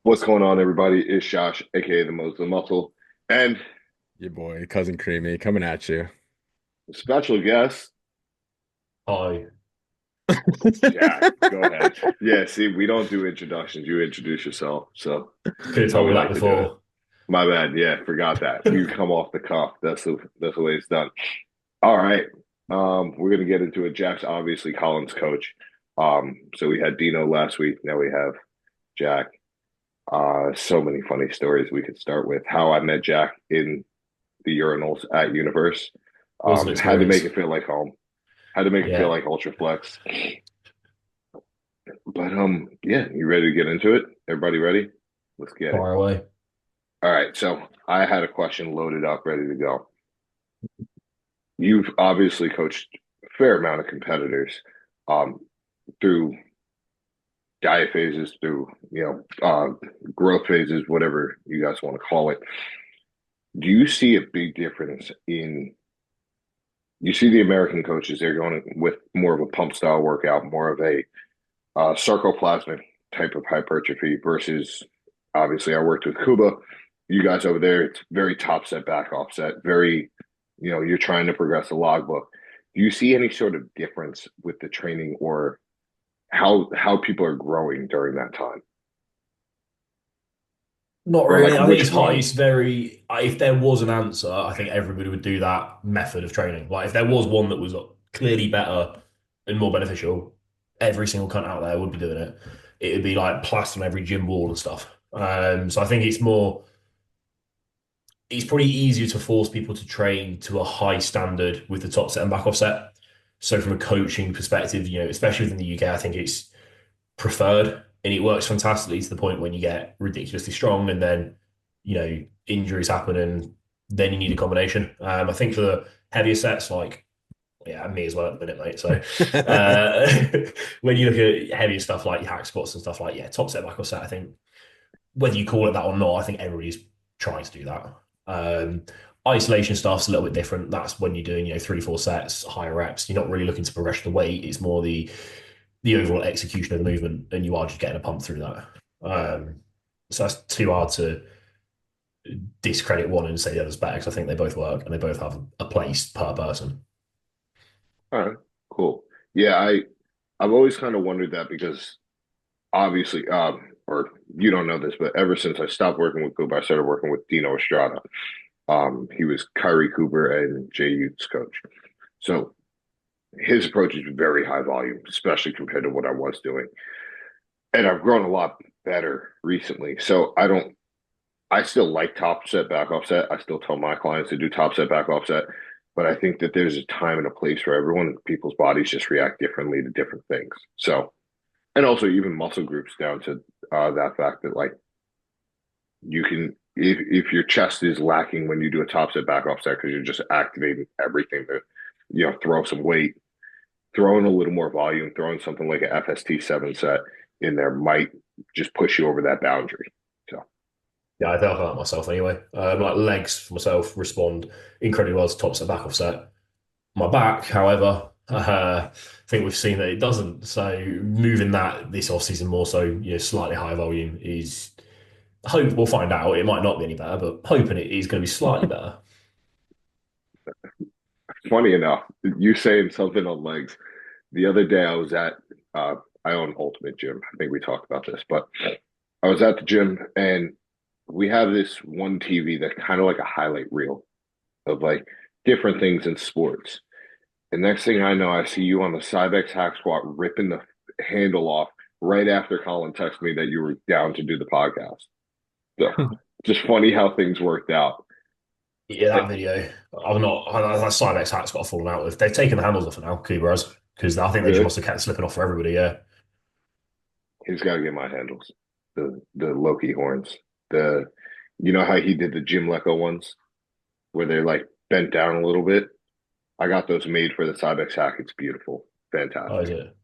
What's going on, everybody? It's Josh, aka the Muslim Muscle, and Your boy, cousin Creamy, coming at you. special guest, Hi. Jack. Go ahead. Yeah, see, we don't do introductions. You introduce yourself. So Could have how told we me that like to do it. before. My bad. Yeah, forgot that. You come off the cuff. That's the way it's done. All right. We're gonna get into it. Jack's obviously Colin's coach. So we had Dino last week. Now we have Jack. So many funny stories we could start with. How I met Jack in the urinals at Universe. Was an Had to make experience. it feel like home. Had to make it feel Yeah, like Ultra Flex. But yeah, you ready to get into it? Everybody ready? Let's get it. far away. All right, so I had a question loaded up, ready to go. You've obviously coached a fair amount of competitors um through diet phases, through growth phases, whatever you guys want to call it. Do you see a big difference in you see the American coaches, they're going with more of a pump style workout, more of a sarcoplasmic type of hypertrophy versus obviously I worked with Kuba. You guys over there, it's very top set, back offset, very, you're trying to progress the logbook. Do you see any sort of difference with the training or how people are growing during that time? Not Or really. like I think which it's hard. one? It's very. If there was an answer, I think everybody would do that method of training. Like if there was one that was clearly better and more beneficial, every single cunt out there would be doing it. It would be like plastered on every gym wall and stuff. So I think it's more. It's probably easier to force people to train to a high standard with the top set and back offset. So from a coaching perspective, especially within the UK, I think it's preferred and it works fantastically to the point when you get ridiculously strong and then injuries happen and then you need a combination. I think for the heavier sets, like yeah, me as well at the minute, mate. So uh, when you look at heavier stuff like your hack squats and stuff like top set, back or set, I think whether you call it that or not, I think everybody's trying to do that. Um, Isolation stuff's a little bit different. That's when you're doing, 3, 4 sets, higher reps. You're not really looking to progress the weight. It's more the overall execution of the movement, and you are just getting a pump through that. So that's too hard to discredit one and say the other's better because I think they both work and they both have a place per person. All right, cool. Yeah, I've always kind of wondered that because obviously, or you don't know this, but ever since I stopped working with Kuba, I started working with Dino Estrada. He was Kyrie Cooper and Jay Ute's coach. So his approach is very high volume, especially compared to what I was doing. And I've grown a lot better recently. So I still like top set, back offset. I still tell my clients to do top set, back offset. But I think that there's a time and a place for everyone. People's bodies just react differently to different things. So, and also even muscle groups down to that fact that like you can if your chest is lacking when you do a top set back offset because you're just activating everything to throw some weight, throwing a little more volume, throwing something like a FST 7 set in there might just push you over that boundary. So Yeah, I think I that myself anyway. Like legs for myself respond incredibly well to top set, back offset. My back, however, I think we've seen that it doesn't. So moving that this off season more so, slightly higher volume is hope we'll find out. It might not be any better, but hoping it is going to be slightly better. funny enough, you saying something on legs. The other day I was at I own Ultimate Gym. I think we talked about this, but I was at the gym and we have this one TV that's kind of like a highlight reel of like different things in sports. The next thing I know, I see you on the Cybex hack squat ripping the handle off right after Colin texted me that you were down to do the podcast. So just funny how things worked out. Yeah, that video. I'm not. That Cybex hat's got fallen out with. They've taken the handles off it now, Kuba has, because I think they just Really? must have kept slipping off for everybody. Yeah. He's got to get my handles. The Loki horns. The you know how he did the Jim Lecco ones where they're like bent down a little bit. I got those made for the Cybex hack. It's beautiful, Oh, is fantastic. it?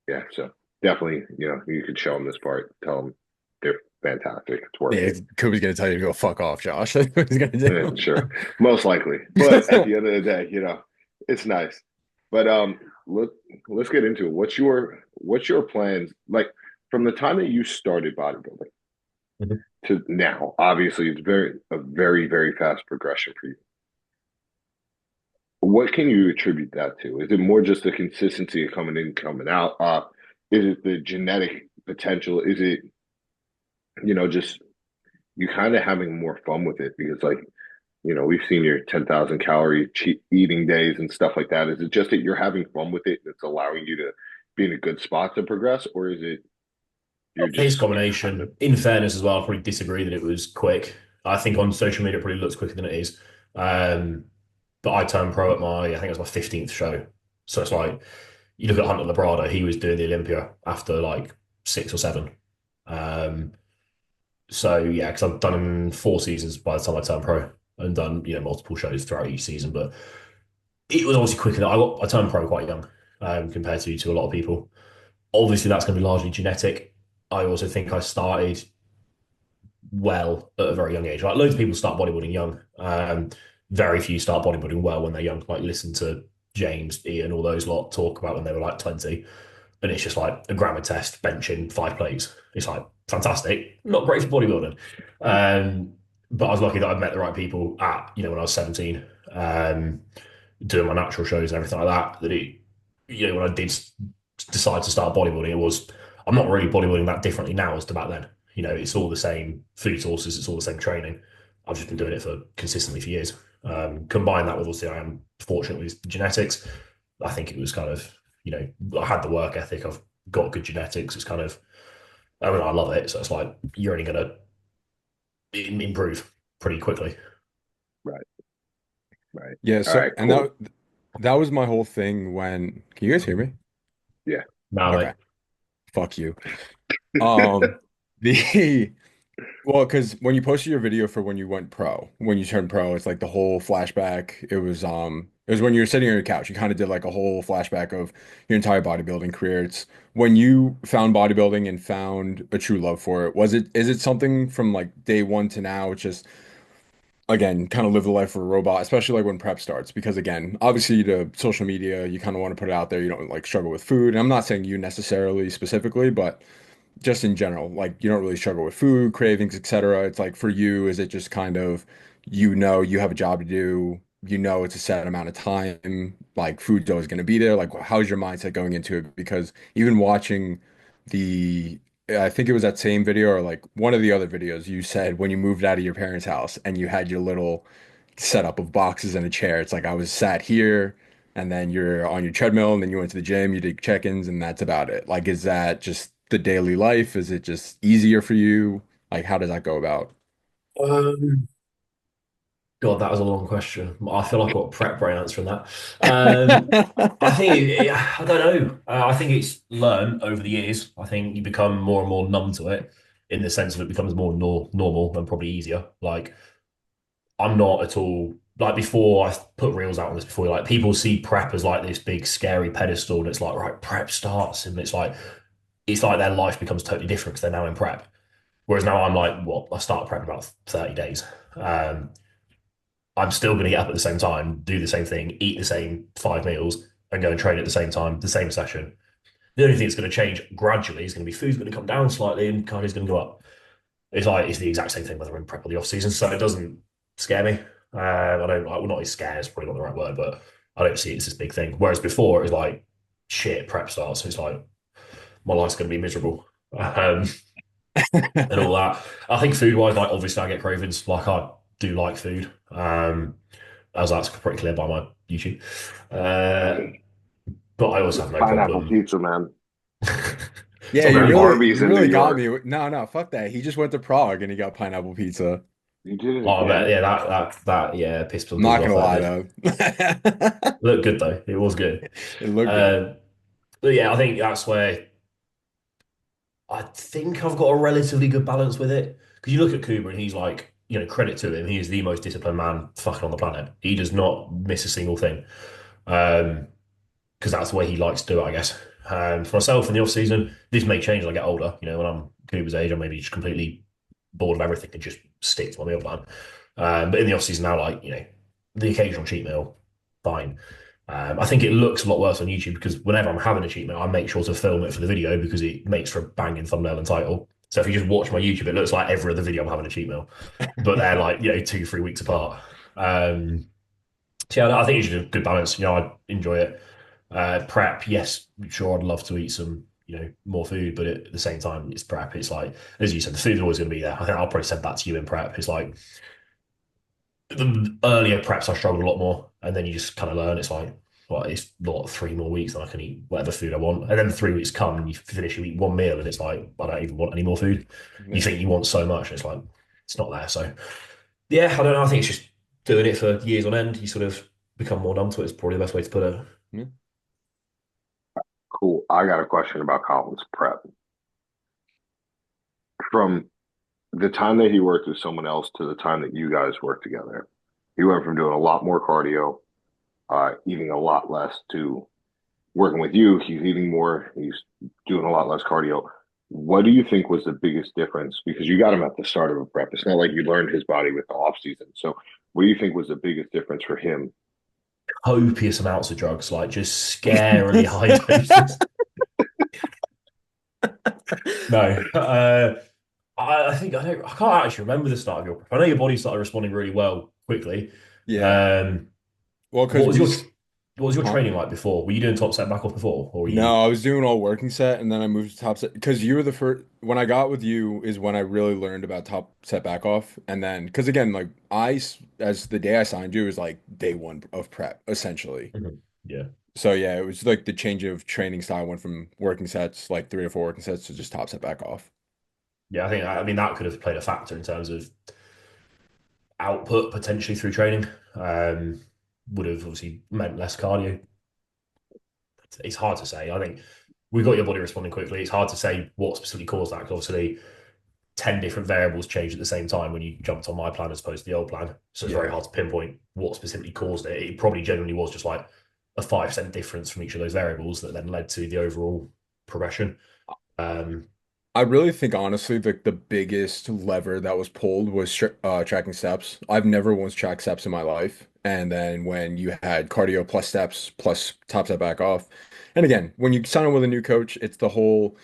Yeah, so definitely, you could show them this part. Tell them they're fantastic. It's worth Yeah, it. Kobe's gonna tell you to go fuck off, Josh. That's what he's gonna Yeah, sure, do. most likely. But at the end of the day, it's nice. But let's get into it. What's your plans like from the time that you started bodybuilding? Mhm. to now? Obviously, it's very fast progression for you. What can you attribute that to? Is it more just the consistency of coming in, coming out? Is it the genetic potential? Is it, just you kind of having more fun with it? Because, like, we've seen your 10,000 calorie cheat eating days and stuff like that. Is it just that you're having fun with it that's allowing you to be in a good spot to progress? Or is it you're It's a just kind of, combination. In fairness, as well, I probably disagree that it was quick. I think on social media it probably looks quicker than it is. Um, but I turned pro at I think it was my 15th show. So it's like, you look at Hunter Labrada, he was doing the Olympia after like 6 or 7. Um, so yeah, because I've done 4 seasons by the time I turned pro and done, multiple shows throughout each season. But it was obviously quicker. I turned pro quite young, compared to a lot of people. Obviously, that's going to be largely genetic. I also think I started well at a very young age. Like loads of people start bodybuilding young. Very few start bodybuilding well when they're young. Like listen to James, Ian, all those lot talk about when they were like 20, and it's just like a grammar test, benching 5 plates. It's like fantastic, not great for bodybuilding. Um, but I was lucky that I met the right people at when I was 17, doing my natural shows and everything like that. That it, when I did decide to start bodybuilding, it was I'm not really bodybuilding that differently now as to back then. It's all the same food sources, it's all the same training. I've just been doing it for consistently for years. Combine that with also I am fortunate with genetics. I think it was kind of, I had the work ethic. I've got good genetics. It's kind of, I love it. So it's like you're only going to improve pretty quickly. right, right. Yeah, All so right, and cool. that was my whole thing when can you guys hear me? Yeah. Now, Okay, mate. fuck you. Um the well, because when you posted your video for when you went pro, when you turned pro, it's like the whole flashback. It was when you were sitting on your couch. You kind of did like a whole flashback of your entire bodybuilding career. It's when you found bodybuilding and found a true love for it. Is it something from like day one to now? It's just again, kind of live the life of a robot, especially like when prep starts. Because again, obviously the social media, you kind of want to put it out there. You don't like struggle with food. And I'm not saying you necessarily specifically, but just in general, like you don't really struggle with food, cravings, etc. It's like for you, is it just kind of, you have a job to do, it's a set amount of time, like food's always going to be there. Like how's your mindset going into it? Because even watching the, I think it was that same video or like one of the other videos, you said when you moved out of your parents' house and you had your little setup of boxes and a chair. It's like I was sat here and then you're on your treadmill and then you went to the gym, you did check-ins and that's about it. Like, is that just the daily life? Is it just easier for you? Like, how does that go about? Um, God, that was a long question. I feel like I've got a prep brain answering that. Um, I think I don't know. I think it's learned over the years. I think you become more and more numb to it in the sense of it becomes more normal and probably easier. Like I'm not at all like before. I put reels out on this before. Like people see prep as like this big scary pedestal, and it's like right, prep starts, and it's like their life becomes totally different because they're now in prep. Whereas now I'm like, well, I start prep in about 30 days. Um, I'm still going to get up at the same time, do the same thing, eat the same 5 meals, and go and train at the same time, the same session. The only thing that's going to change gradually is going to be food's going to come down slightly and cardio's going to go up. It's like it's the exact same thing whether we're in prep or the off season, so it doesn't scare me. I don't like well, not as scared is probably not the right word, but I don't see it as this big thing. Whereas before it was like shit, prep starts, so it's like my life's going to be miserable. And all that. I think food wise, like obviously I get cravings. Like I do like food. As that's pretty clear by my YouTube. Uh, but I also have no Pineapple problem. pizza, man. Yeah, So We're you at really, really, Arby's you in New really got York. me. No, no, fuck that. He just went to Prague and he got pineapple pizza. You did it oh, but again? yeah, that yeah, pissed some I'm people not off. gonna That lie did though. look good though. It was good. It looked good. Uh, but yeah, I think that's where I think I've got a relatively good balance with it. Because you look at Cooper and he's like, credit to him, he is the most disciplined man fucking on the planet. He does not miss a single thing. Um, because that's the way he likes to do it, I guess. For myself in the off season, this may change as I get older. When I'm Cooper's age, I maybe just completely bored of everything and just stick to my meal plan. But in the off season now, like the occasional cheat meal, fine. I think it looks a lot worse on YouTube because whenever I'm having a cheat meal, I make sure to film it for the video because it makes for a banging thumbnail and title. So if you just watch my YouTube, it looks like every other video I'm having a cheat meal, but they're like, 2, 3 weeks apart. So yeah, I think it's just a good balance. I enjoy it. Prep, yes, sure, I'd love to eat some, more food, but at the same time, it's prep. It's like, as you said, the food's always going to be there. I think I'll probably said that to you in prep. It's like the earlier preps, I struggled a lot more, and then you just kind of learn. It's like, well, it's not 3 more weeks, and I can eat whatever food I want. And then the 3 weeks come, and you finish, you eat one meal, and it's like, I don't even want any more food. You Yeah. think you want so much, and it's like, it's not there. So yeah, I don't know. I think it's just doing it for years on end. You sort of become more numb to it. Is probably the best way to put it. Yeah. Cool. I got a question about Colin's prep. From the time that he worked with someone else to the time that you guys worked together, he went from doing a lot more cardio, eating a lot less, to working with you. He's eating more. He's doing a lot less cardio. What do you think was the biggest difference? Because you got him at the start of a prep. It's not like you learned his body with the off season. So, what do you think was the biggest difference for him? Copious amounts of drugs, like just scarily high doses. No, I think I can't actually remember the start of your prep. I know your body started responding really well quickly. Yeah. Um, Well, what because was we, your what was your huh? training like before? Were you doing top set back off before, or were you? No, I was doing all working set and then I moved to top set because you were the first when I got with you is when I really learned about top set back off. And then because again, like as the day I signed you was like day one of prep, essentially. Mhm. Yeah, So yeah, it was like the change of training style went from working sets, like 3 or 4 working sets to just top set back off. yeah. I mean that could have played a factor in terms of output potentially through training. Would have obviously meant less cardio. It's hard to say. I think we got your body responding quickly. It's hard to say what specifically caused that because obviously 10 different variables changed at the same time when you jumped on my plan as opposed to the old plan. So it's very Yeah. hard to pinpoint what specifically caused it. It probably generally was just like a 5% difference from each of those variables that then led to the overall progression. Um, I really think honestly the biggest lever that was pulled was tracking steps. I've never once tracked steps in my life. And then when you had cardio plus steps plus top set back off. And again, when you sign on with a new coach, it's the whole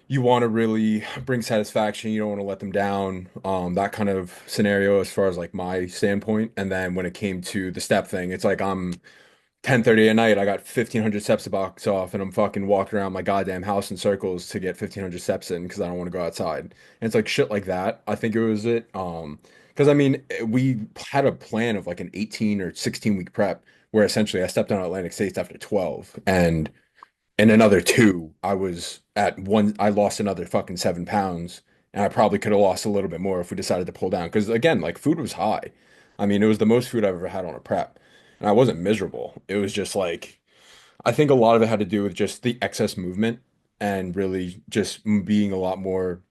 you want to really bring satisfaction. You don't want to let them down. That kind of scenario as far as like my standpoint. And then when it came to the step thing, it's like I'm 10:30 at night, I got 1,500 steps to box off, and I'm fucking walking around my goddamn house in circles to get 1,500 steps in because I don't want to go outside. And it's like shit like that. I think it was it. Because I mean, we had a plan of like an 18 or 16 week prep where essentially I stepped on Atlantic States after 12, and in another two, I was at one. I lost another fucking 7 pounds, and I probably could have lost a little bit more if we decided to pull down. Because again, like food was high. I mean, it was the most food I've ever had on a prep, and I wasn't miserable. It was just like I think a lot of it had to do with just the excess movement and really just being a lot more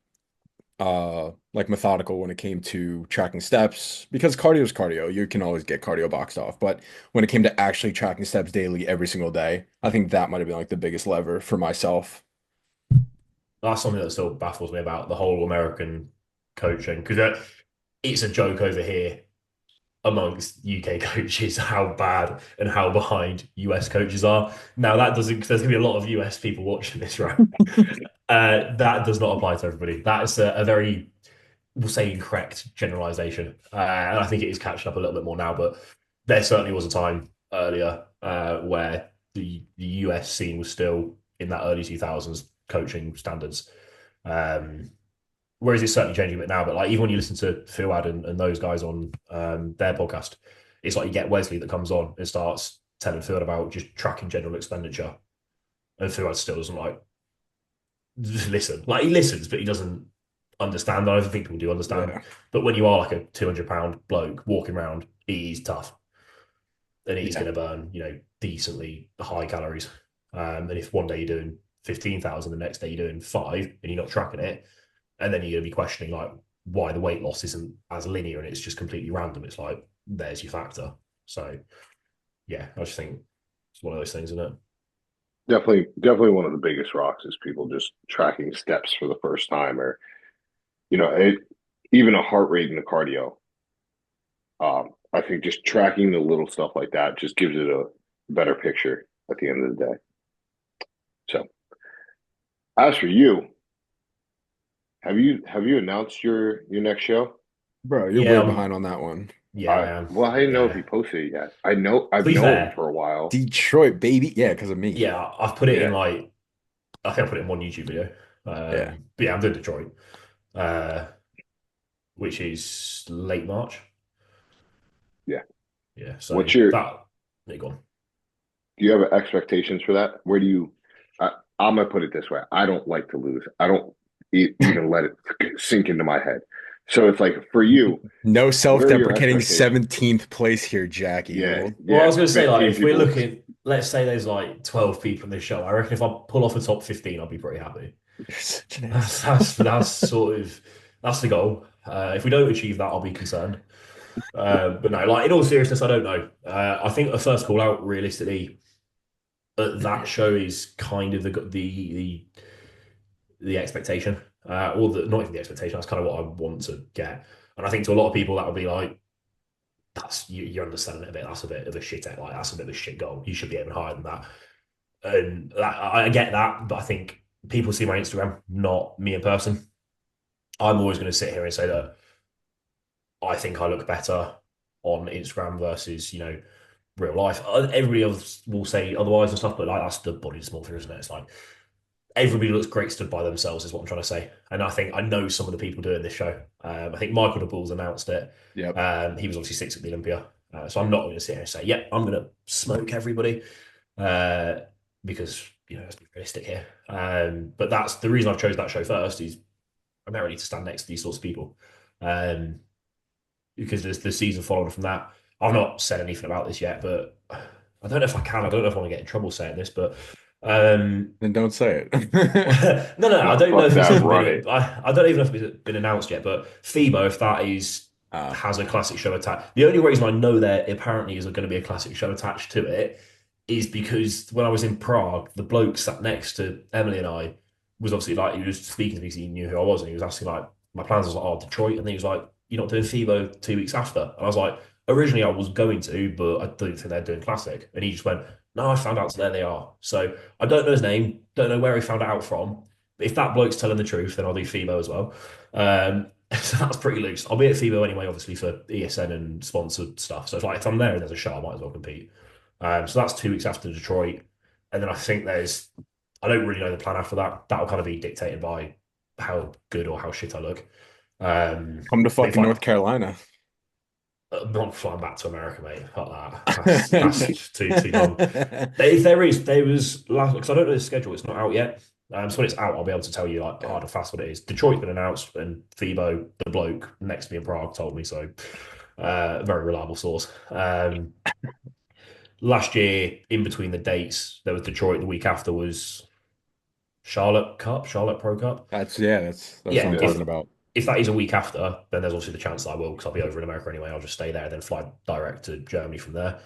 like methodical when it came to tracking steps because cardio is cardio. You can always get cardio boxed off. But when it came to actually tracking steps daily every single day, I think that might have been like the biggest lever for myself. that's something that still baffles me about the whole American coaching because it's a joke over here amongst UK coaches how bad and how behind US coaches are. Now that doesn't there's gonna be a lot of US people watching this, right? That does not apply to everybody. That is a very we'll say incorrect generalization. And I think it is catching up a little bit more now, but there certainly was a time earlier where the US scene was still in that early 2000s coaching standards. Um, Whereas it's certainly changing a bit now, but like even when you listen to Fuad and those guys on their podcast, it's like you get Wesley that comes on and starts telling Fuad about just tracking general expenditure, and Fuad still doesn't like listen. Like he listens, but he doesn't understand. I don't think people do understand. Yeah. But when you are like a 200-pound bloke walking around, he's tough, and he's Yeah. going to burn decently high calories. And if one day you're doing 15,000, the next day you're doing five, and you're not tracking it, and then you're going to be questioning like why the weight loss isn't as linear and it's just completely random. It's like there's your factor. So yeah, I just think it's one of those things, isn't it? Definitely one of the biggest rocks is people just tracking steps for the first time, or it even a heart rate in the cardio. I think just tracking the little stuff like that just gives it a better picture at the end of the day. So, as for you, have you announced your next show? Bro, you're Yeah, way behind on that one. yeah, I am. Well, I didn't know if Yeah. he posted it yet. To I've be known fair, for a while. Detroit, baby. Yeah, because of me. yeah, I've put it in Yeah, like I think I put it in one YouTube video. Yeah. But yeah, I'm doing Detroit, uh, which is late March. yeah. Yeah, so What's your that there you go. Do you have expectations for that? Where do you? I, I'm gonna put it this way. I don't like to lose. I don't even let it sink into my head. So it's like for you, No where are your self-deprecating expectations? 17th place here, Jack Yeah, Eagle. Well, I yeah. was going to say, like, 15 if we're people. looking, let's say there's like 12 people in this show, I reckon if I pull off a top 15, I'll be pretty happy. You're such an That's asshole. that's that's sort of that's the goal. If we don't achieve that, I'll be concerned. But no, like in all seriousness, I don't know. I think a first call out realistically at that show is kind of the expectation, or the not even the expectation. That's kind of what I want to get. And I think to a lot of people that'll be like, that's you're underselling it a bit. That's a bit of a shit like that's a bit of a shit goal. You should be aiming higher than that. And I get that, but I think people see my Instagram, not me in person. I'm always going to sit here and say that I think I look better on Instagram versus real life. Everybody else will say otherwise and stuff, but like that's the body dysmorphia, isn't it? It's like everybody looks great stood by themselves, is what I'm trying to say. And I think I know some of the people doing this show. I think Michael DeBull's announced it. Yep. He was obviously sixth at the Olympia, so I'm not going to sit here and say, "Yep, I'm going to smoke everybody," uh, because let's be realistic here. But that's the reason I've chose that show first. Is primarily to stand next to these sorts of people. Um, because there's the season following from that. I've not said anything about this yet, but I don't know if I can. I don't know if I want to get in trouble saying this, but Then don't say it. no, I No, don't know fuck if it's that. even Run been. it. I don't even know if it's been announced yet. But FIBO, if that is Ah, has a classic show attached. The only reason I know there apparently is going to be a classic show attached to it is because when I was in Prague, the bloke sat next to Emily and I was obviously like he was speaking to me because he knew who I was and he was asking like my plans. I was like, oh, Detroit, and then he was like, you're not doing FIBO 2 weeks after, and I was like, originally I was going to, but I don't think they're doing classic, and he just went, no, I found out, so there they are. So I don't know his name, don't know where he found it out from. But if that bloke's telling the truth, then I'll do FIBO as well. So that's pretty loose. I'll be at FIBO anyway, obviously for ESN and sponsored stuff. So it's like if I'm there and there's a show, I might as well compete. So that's 2 weeks after Detroit, and then I think I don't really know the plan after that. That'll kind of be dictated by how good or how shit I look. come to But if fucking I North Carolina. I'm not flying back to America, mate. Fuck that. That's too long. There was last because I don't know the schedule. It's not out yet. So when it's out, I'll be able to tell you like Yeah. hard and fast what it is. Detroit's been announced, and FIBO, the bloke next to me in Prague, told me so. Very reliable source. Last year, in between the dates, there was Detroit. The week after was Charlotte Cup, Charlotte Pro Cup. That's what Yeah, I'm Yeah. talking about. if that is a week after, then there's obviously the chance that I will because I'll be over in America anyway. I'll just stay there and then fly direct to Germany from there.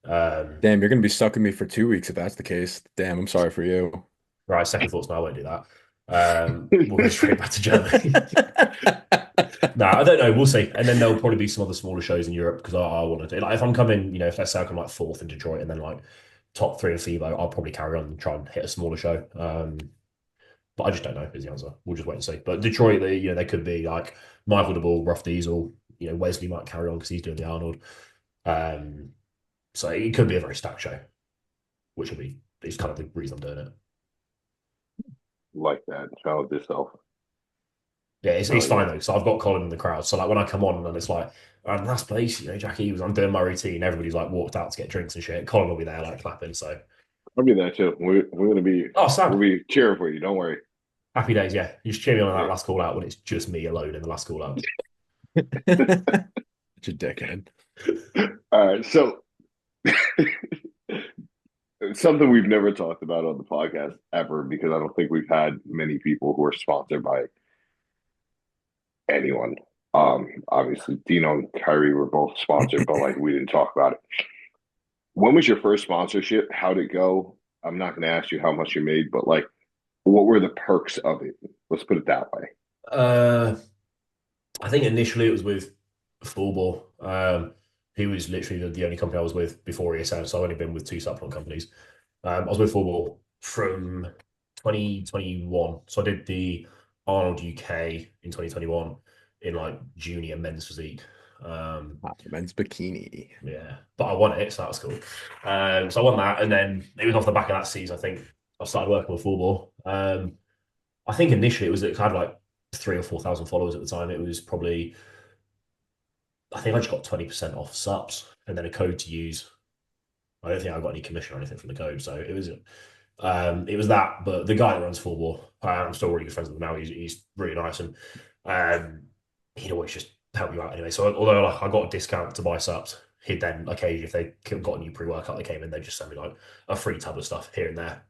Um, Damn, you're gonna be stuck with me for 2 weeks if that's the case. Damn, I'm sorry for you. right, second thoughts. No, I won't do that. We'll go straight back to Germany. No, I don't know. We'll see. And then there'll probably be some other smaller shows in Europe because I want to do. Like if I'm coming, if let's say I come like fourth in Detroit and then like top three in FIBO, I'll probably carry on and try and hit a smaller show. But I just don't know is the answer. We'll just wait and see. But Detroit, they could be like Michael DeBull, Rough Diesel. Wesley might carry on because he's doing the Arnold. Um, so it could be a very stacked show, which will be is kind of the reason I'm doing it. Like that. Challenge yourself. Yeah, it's Oh fine yeah. though. So I've got Colin in the crowd. So like when I come on and it's like, last place, Jackie was. I'm doing my routine. Everybody's like walked out to get drinks and shit. Colin will be there like clapping. So I'll be there too. We're gonna be oh, we'll Sam, be cheering for you. Don't worry. happy days. Yeah, you just cheer me on that Yeah. last call out when it's just me alone in the last call out. Such a dickhead. All right. So something we've never talked about on the podcast ever because I don't think we've had many people who are sponsored by anyone. Obviously Dino and Kyrie were both sponsored, but like we didn't talk about it. When was your first sponsorship? How'd it go? I'm not gonna ask you how much you made, but like what were the perks of it? Let's put it that way. Uh, I think initially it was with Fullball. He was literally the only company I was with before ESN, so I've only been with two supplement companies. I was with Fullball from 2021, so I did the Arnold UK in 2021 in like junior men's physique. Men's bikini. Yeah, but I won it, so that was cool. So I won that, and then it was off the back of that season. I think I started working with football. I think initially it had like 3 or 4 thousand followers at the time. It was probably I think I just got 20% off subs and then a code to use. I don't think I got any commission or anything from the code, so it was that. But the guy that runs football, I'm still really good friends with him now. He's really nice, and um, he'd always just help you out anyway. So although like, I got a discount to buy subs, he'd then occasionally if they got a new pre-workout they came in, they'd just send me like a free tub of stuff here and there.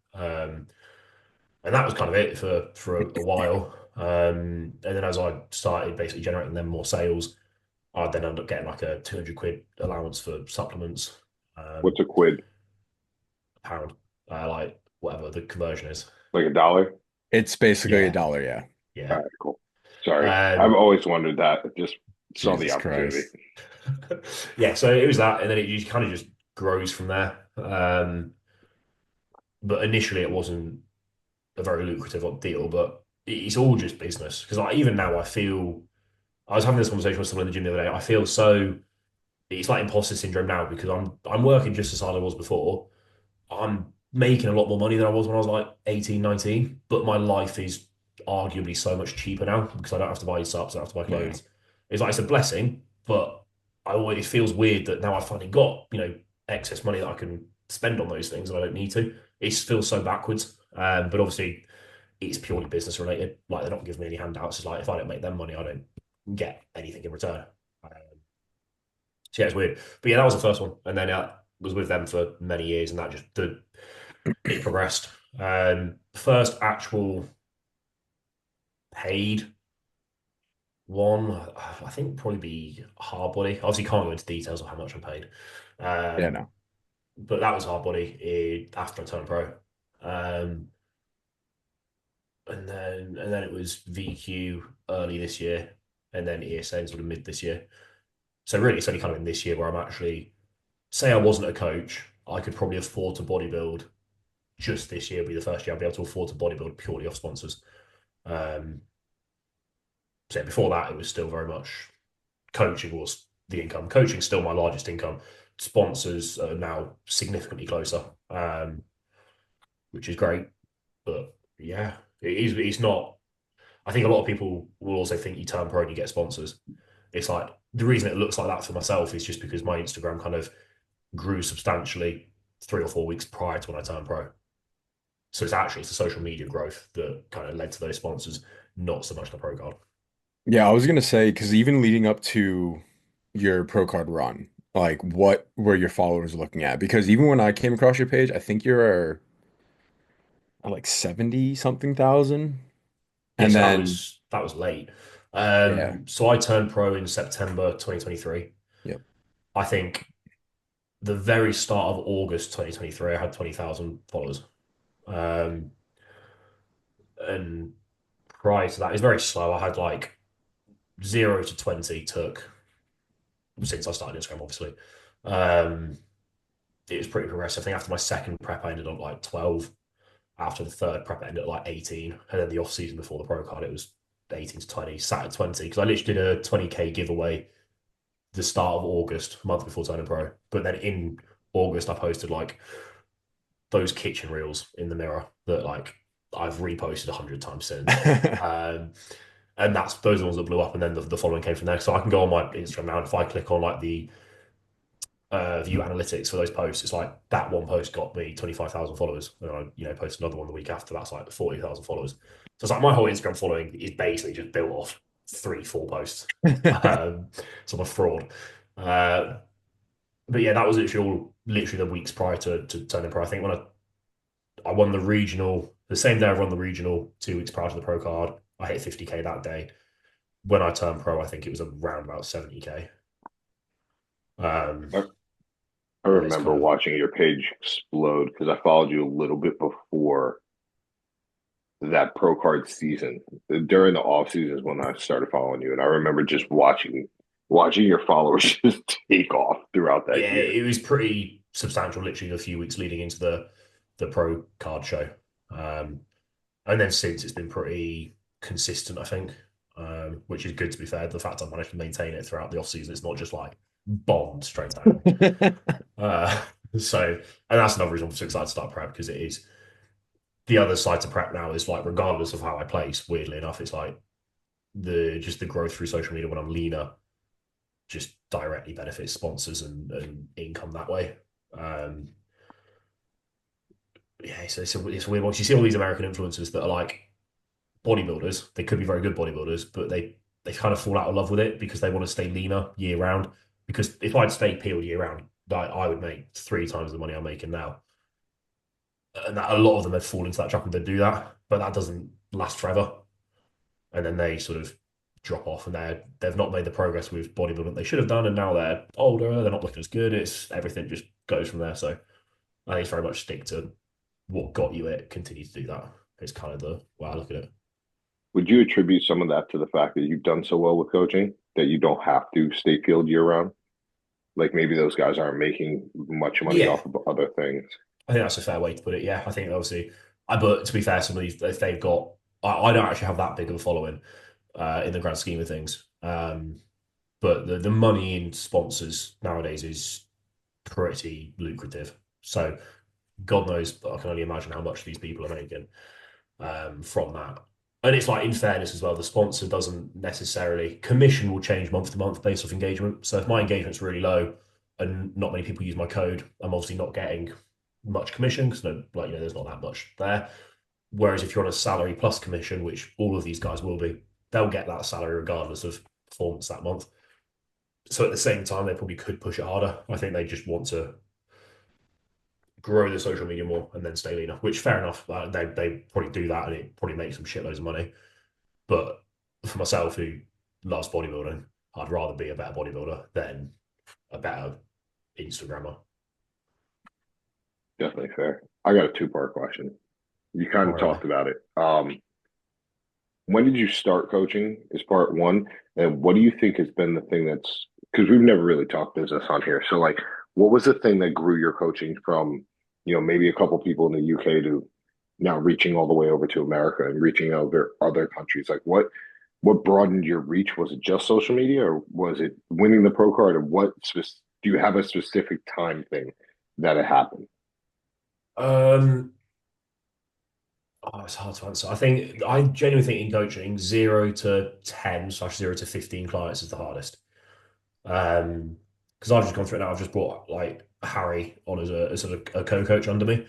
And that was kind of it for a while. And then as I started basically generating them more sales, I'd then end up getting like a 200 quid allowance for supplements, What's a quid? a pound, like whatever the conversion is. Like a dollar? It's basically a Yeah, dollar, yeah. yeah. All right, cool. Sorry. I've Um, always wondered that. I just saw the Jesus opportunity. Christ. yeah, so it was that, and then it just kind of just grows from there. But initially, it wasn't a very lucrative deal, but it's all just business. Because like, even now, I was having this conversation with someone in the gym the other day. I feel so it's like imposter syndrome now because I'm working just as hard as I was before. I'm making a lot more money than I was when I was like 18, 19, but my life is arguably so much cheaper now because I don't have to buy subs, I don't have to buy Yeah. clothes. It's like it's a blessing, but it feels weird that now I've finally got, excess money that I can spend on those things and I don't need to. It feels so backwards. But obviously it's purely business related. Like they're not giving me any handouts. It's like if I don't make them money, I don't get anything in return. So yeah, it's weird. But yeah, that was the first one. And then I was with them for many years and that it progressed. First actual paid one, I think probably be hard body. Obviously, can't go into details of how much I'm paid. Yeah, Um, no. but that was hard body after I turned pro. Um, and then it was VQ early this year, and then ESN sort of mid this year. So really, it's only kind of in this year where I'm actually say I wasn't a coach, I could probably afford to bodybuild just this year. Would be the first year I'll be able to afford to bodybuild purely off sponsors. Um, so before that, it was still very much coaching was the income. Coaching still my largest income. Sponsors are now significantly closer, which is great. But yeah, it is. It's not. I think a lot of people will also think you turn pro and you get sponsors. It's like the reason it looks like that for myself is just because my Instagram kind of grew substantially 3 or 4 weeks prior to when I turned pro. So it's the social media growth that kind of led to those sponsors, not so much the pro card. Yeah, I was gonna say, because even leading up to your pro card run, like what were your followers looking at? Because even when I came across your page, I think you're at like 70 something thousand. Yeah, And so then that was late. yeah, So I turned pro in September 2023. yep. I think the very start of August 2023, I had 20,000 followers. Um, and prior to that, it's very slow. I had like 0 to 20 took since I started Instagram, obviously. Um, it was pretty progressive. I think after my second prep, I ended up like 12. After the third prep, I ended at like 18. And then the off season before the pro card, it was 18 to 20, sat at 20. Because I literally did a 20K giveaway the start of August, a month before turning pro. But then in August, I posted like those kitchen reels in the mirror that like I've reposted 100 times since. Um, and those are the ones that blew up, and then the following came from there. So I can go on my Instagram now, and if I click on like the view analytics for those posts, it's like that one post got me 25,000 followers, and I post another one the week after that's like 40,000 followers. So it's like my whole Instagram following is basically just built off 3, 4 posts. So I'm a fraud. Uh, but yeah, that was literally the weeks prior to turning pro. I think when I won the regional, the same day I won the regional, 2 weeks prior to the pro card, I hit 50K that day. When I turned pro, I think it was around about 70K. Um, I, I and it's remember kind of watching your page explode because I followed you a little bit before that pro card season. During the off season is when I started following you, and I remember just watching your followers just take off throughout that yeah, year. it was pretty substantial. Literally a few weeks leading into the pro card show, and then since it's been pretty. consistent, I think, which is good to be fair. The fact I've managed to maintain it throughout the off season, it's not just like bombed straight down. Uh, so, and that's another reason I'm so excited to start prep because it is the other side to prep now is like regardless of how I place, weirdly enough, it's like the growth through social media when I'm leaner just directly benefits sponsors and income that way. Um, yeah, so it's weird once you see all these American influencers that are like bodybuilders. They could be very good bodybuilders, but they kind of fall out of love with it because they want to stay leaner year round. Because if I'd stay peeled year round, I would make 3 times the money I'm making now. And that a lot of them have fallen into that trap and they do that, but that doesn't last forever. And then they sort of drop off and they've not made the progress with bodybuilding they should have done, and now they're older, they're not looking as good. It's everything just goes from there. So I think it's very much stick to what got you it, continue to do that. It's kind of the way I look at it. Would you attribute some of that to the fact that you've done so well with coaching that you don't have to stay field year round? Like maybe those guys aren't making much money Yeah, off of other things. I think that's a fair way to put it. Yeah, I think obviously, but to be fair, some of these if they've got, I don't actually have that big of a following in the grand scheme of things. But the money in sponsors nowadays is pretty lucrative. So God knows, but I can only imagine how much these people are making from that. And it's like, in fairness as well, the sponsor doesn't necessarily commission will change month to month based off engagement. So if my engagement's really low and not many people use my code, I'm obviously not getting much commission because no, like there's not that much there. Whereas if you're on a salary plus commission, which all of these guys will be, they'll get that salary regardless of performance that month. So at the same time, they probably could push it harder. I think they just want to grow the social media more and then stay leaner, which fair enough. They probably do that and it probably makes them shitloads of money. But for myself, who loves bodybuilding, I'd rather be a better bodybuilder than a better Instagrammer. Definitely fair. I got a two-part question. You kind of Or talked about it. When did you start coaching is part one. And what do you think has been the thing that's because we've never really talked business on here. So like what was the thing that grew your coaching from, maybe a couple people in the UK to now reaching all the way over to America and reaching other countries? Like what broadened your reach? Was it just social media or was it winning the pro card or do you have a specific time thing that it happened? oh, it's hard to answer. I think I genuinely think in coaching, 0 to 10/0 to 15 clients is the hardest. Because I've just gone through it now. I've just brought like Harry on as sort of a co-coach under me,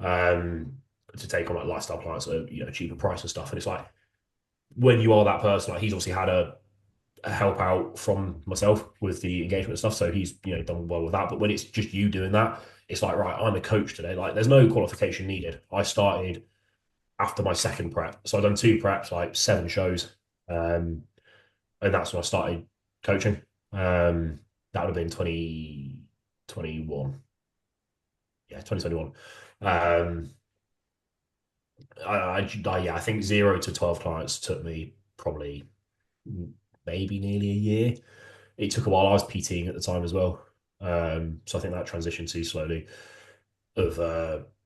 to take on like lifestyle clients at cheaper price and stuff. And it's like when you are that person, like he's obviously had a help out from myself with the engagement stuff, so he's done well with that. But when it's just you doing that, it's like right, I'm a coach today. Like there's no qualification needed. I started after my second prep, so I've done 2 preps, like 7 shows, and that's when I started coaching. That would have been 2021. Yeah, 2021. Yeah, I think 0 to 12 clients took me probably maybe nearly a year. It took a while. I was PTing at the time as well. So I think that transitioned too slowly. Of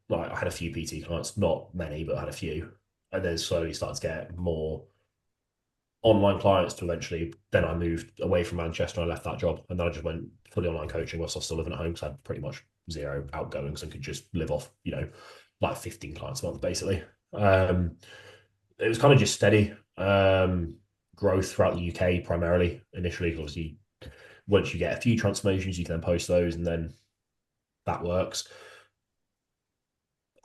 like I had a few PT clients, not many, but I had a few, and then slowly started to get more online clients to eventually. Then I moved away from Manchester. I left that job, and then I just went fully online coaching whilst I was still living at home because I had pretty much zero outgoings and could just live off, like 15 clients a month basically. It was kind of just steady growth throughout the UK primarily initially. Obviously, once you get a few transformations, you can then post those, and then that works.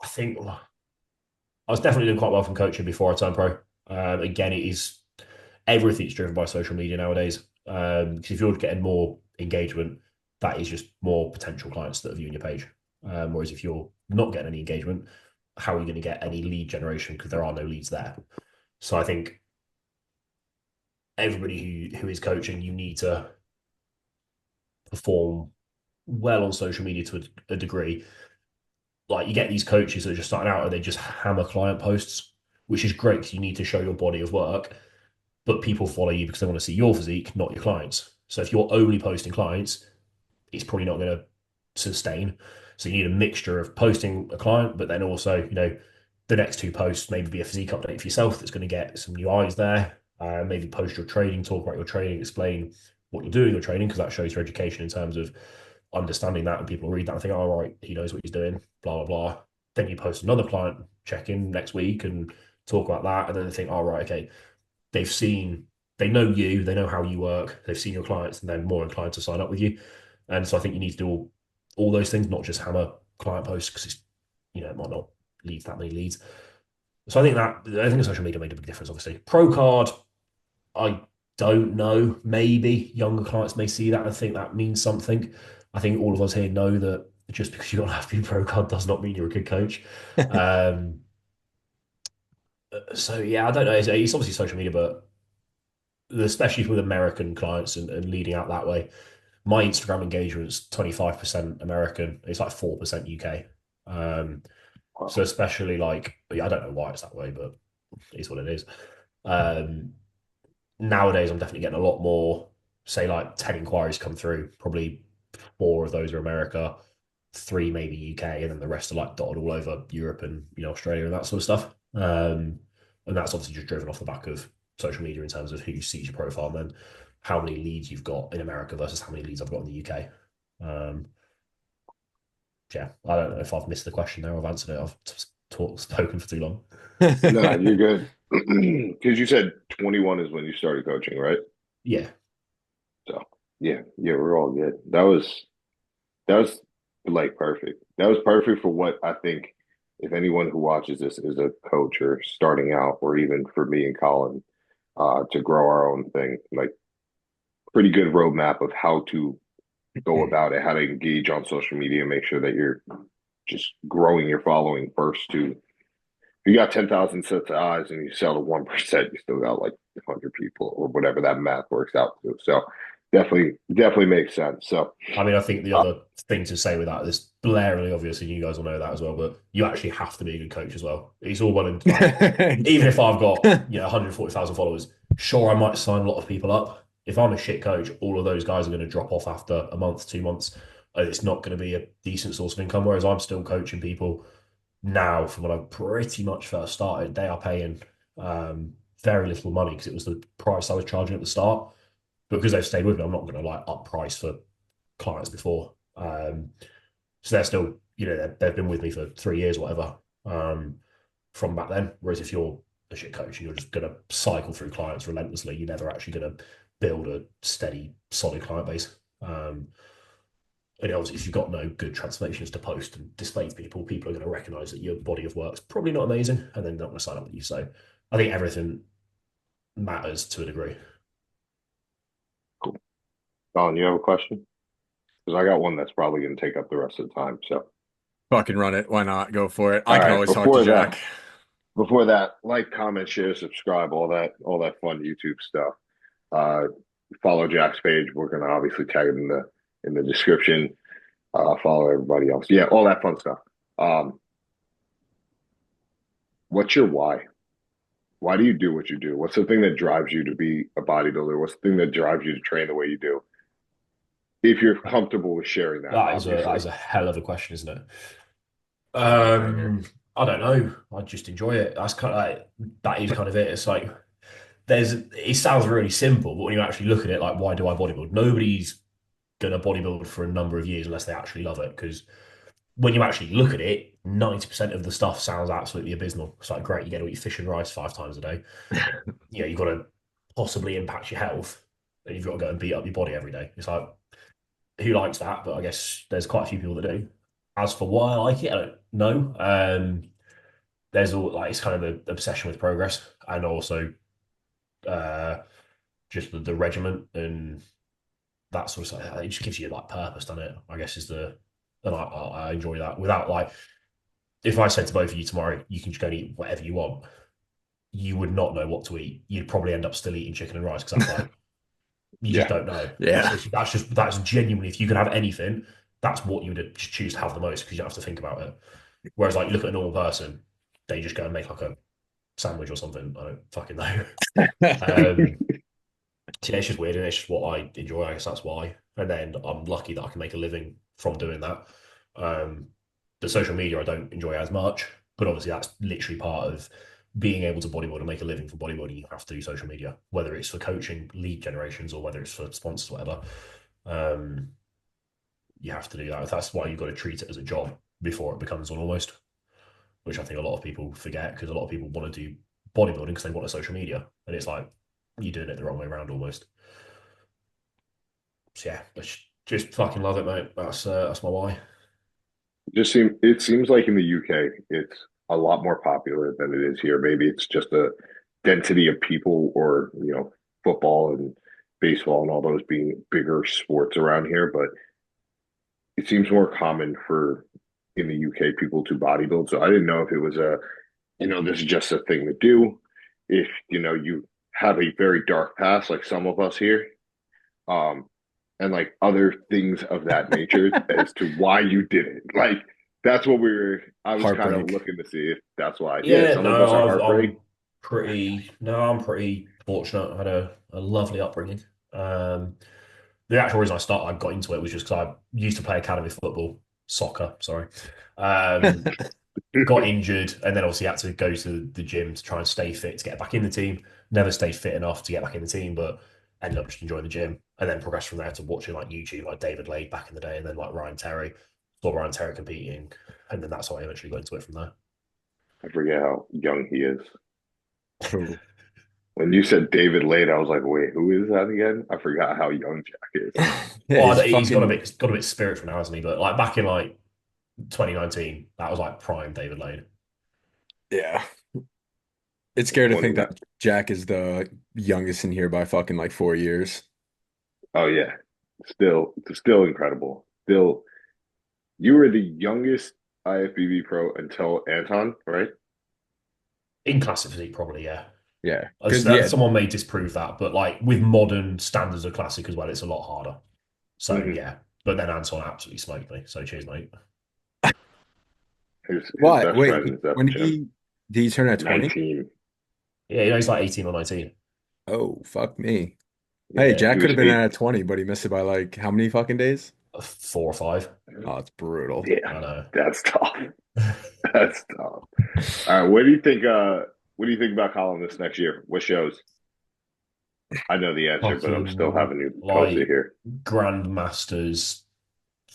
I think I was definitely doing quite well from coaching before I turned pro. Again, it is everything's driven by social media nowadays. Because if you're getting more engagement, that is just more potential clients that are viewing your page. Whereas if you're not getting any engagement, how are you going to get any lead generation? Because there are no leads there. So I think everybody who is coaching, you need to perform well on social media to a degree. Like you get these coaches that are just starting out and they just hammer client posts, which is great because you need to show your body of work, but people follow you because they want to see your physique, not your clients. So if you're only posting clients, it's probably not going to sustain. So you need a mixture of posting a client, but then also, the next two posts maybe be a physique update for yourself that's going to get some new eyes there. Maybe post your training, talk about your training, explain what you're doing your training, because that shows your education in terms of understanding that, and people read that and think, all right, he knows what he's doing, blah, blah, blah. Then you post another client check in next week and talk about that. And then they think, all right, okay, they've seen, they know you, they know how you work, they've seen your clients, and they're more inclined to sign up with you. And so I think you need to do all those things, not just hammer client posts, because it's, it might not lead that many leads. So I think social media made a big difference, obviously. Pro card, I don't know. Maybe younger clients may see that and think that means something. I think all of us here know that just because you don't have to be pro card does not mean you're a good coach. Um, so yeah, I don't know. It's obviously social media, but especially with American clients and leading out that way, my Instagram engagement's 25% American. It's like 4% UK. Wow. So especially like, I don't know why it's that way, but it's what it is. Um, Nowadays, I'm definitely getting a lot more, say like 10 inquiries come through. Probably four of those are America, three maybe UK, and then the rest are like dotted all over Europe and Australia and that sort of stuff. And that's obviously just driven off the back of social media in terms of who sees your profile and then how many leads you've got in America versus how many leads I've got in the UK. Yeah, I don't know if I've missed the question there. I've answered it. I've spoken for too long. No, you're good. Because you said 21 is when you started coaching, right? Yeah. So yeah, we're all good. That was like perfect. That was perfect for what I think if anyone who watches this is a coach or starting out, or even for me and Colin, to grow our own thing, like pretty good roadmap of how to go about it, how to engage on social media, make sure that you're just growing your following first to you got 10,000 sets of eyes and you sell to 1%, you still got like 100 people or whatever that math works out to. So definitely makes sense. So, I mean, I think the uh, other thing to say with that is blaringly obvious, and you guys will know that as well, but you actually have to be a good coach as well. It's all well and like, even if I've got 140,000 followers, sure, I might sign a lot of people up. If I'm a shit coach, all of those guys are going to drop off after a month, 2 months, and it's not going to be a decent source of income. Whereas I'm still coaching people now from when I pretty much first started. They are paying very little money because it was the price I was charging at the start. But because they've stayed with me, I'm not going to like up price for clients before. So they're still, they've been with me for 3 years, or whatever, from back then. Whereas if you're a shit coach and you're just going to cycle through clients relentlessly, you're never actually going to build a steady, solid client base. And obviously, if you've got no good transformations to post and display to people, people are going to recognize that your body of work's probably not amazing, and then they're not going to sign up with you. So I think everything matters to a degree. cool. Colin, you have a question? Because I got one that's probably going to take up the rest of the time. So, Fucking run it. Why not? Go for it. all I can right. always talk to Jack. Before that, like, comment, share, subscribe, all that fun YouTube stuff. Uh, Follow Jack's page. We're going to obviously tag it in the description. Follow everybody else. Yeah, all that fun stuff. What's your why? Why do you do what you do? What's the thing that drives you to be a bodybuilder? What's the thing that drives you to train the way you do? If you're comfortable with sharing that, That obviously. is a hell of a question, isn't it? Banger. I don't know. I just enjoy it. That's kind of like that is kind of it. It's like it sounds really simple, but when you actually look at it, like why do I bodybuild? Nobody's gonna bodybuild for a number of years unless they actually love it. Because when you actually look at it, 90% of the stuff sounds absolutely abysmal. It's like great, you get to eat fish and rice 5 times a day. You've got to possibly impact your health, and you've got to go and beat up your body every day. It's like who likes that? But I guess there's quite a few people that do. As for why I like it, I don't know. There's all like it's kind of the obsession with progress, and also uh, just the regiment and that sort of stuff. It just gives you like purpose, doesn't it? I guess is the and I enjoy that. Without like, if I said to both of you tomorrow, you can just go and eat whatever you want, you would not know what to eat. You'd probably end up still eating chicken and rice because that's like you just don't know. Yeah. That's genuinely, if you could have anything, that's what you would choose to have the most because you don't have to think about it. Whereas like you look at a normal person, they just go and make like a sandwich or something. I don't fucking know. So yeah, it's just weird and it's just what I enjoy. I guess that's why. And then I'm lucky that I can make a living from doing that. The social media I don't enjoy as much. But obviously, that's literally part of being able to bodybuild and make a living from bodybuilding. You have to do social media, whether it's for coaching lead generations or whether it's for sponsors, whatever. Um, you have to do that. That's why you've got to treat it as a job before it becomes one almost, which I think a lot of people forget because a lot of people want to do bodybuilding because they want a social media, and it's like you're doing it the wrong way around almost. So yeah, just fucking love it, mate. That's my why. It seems like in the UK it's a lot more popular than it is here. Maybe it's just a density of people, or football and baseball and all those being bigger sports around here, but it seems more common for in the UK people to bodybuild. So I didn't know if it was this is just a thing to do. If you have a very dark past like some of us here, um, and like other things of that nature as to why you did it. Like that's what I was kind of Heartbreak. looking to see if that's why. Yeah, Yeah, some of us are no, heartbreak. I'm pretty fortunate. I had a lovely upbringing. The actual reason I got into it was just because I used to play academy football, soccer, sorry. Um, got injured and then obviously had to go to the gym to try and stay fit to get back in the team. Never stayed fit enough to get back in the team, but ended up just enjoying the gym and then progressed from there to watching like YouTube, like David Lade back in the day, and then like Ryan Terry, saw Ryan Terry competing, and then that's how I eventually got into it from there. I forget how young he is. Who? When you said David Lade, I was like, wait, who is that again? I forgot how young Jack is. Yeah, Well, he's he's fucking got a bit spiritual now, hasn't he? But like back in like 2019, that was like prime David Lade. yeah. It's scary to think 29. that Jack is the youngest in here by fucking like 4 years. Oh yeah. Still incredible. Still, you were the youngest IFBB pro until Anton, right? In classic physique, probably, yeah. Yeah, because yeah, Someone may disprove that, but like with modern standards of classic as well, it's a lot harder. So Mm-hmm. yeah, but then Anton absolutely smoked me. So cheers, mate. His why? best Wait, friend is at when the did gym. he turn at 20? 19. Yeah, he's like 18 or 19. Oh, fuck me. Hey, Yeah, he Jack could was have been eight. at 20, but he missed it by like how many fucking days? 4 or 5. Oh, it's brutal. Yeah, I know. that's tough. That's tough. All right, what do you think about Colin this next year? What shows? I know the answer, but I'm still Fucking having you post it like here. Grandmasters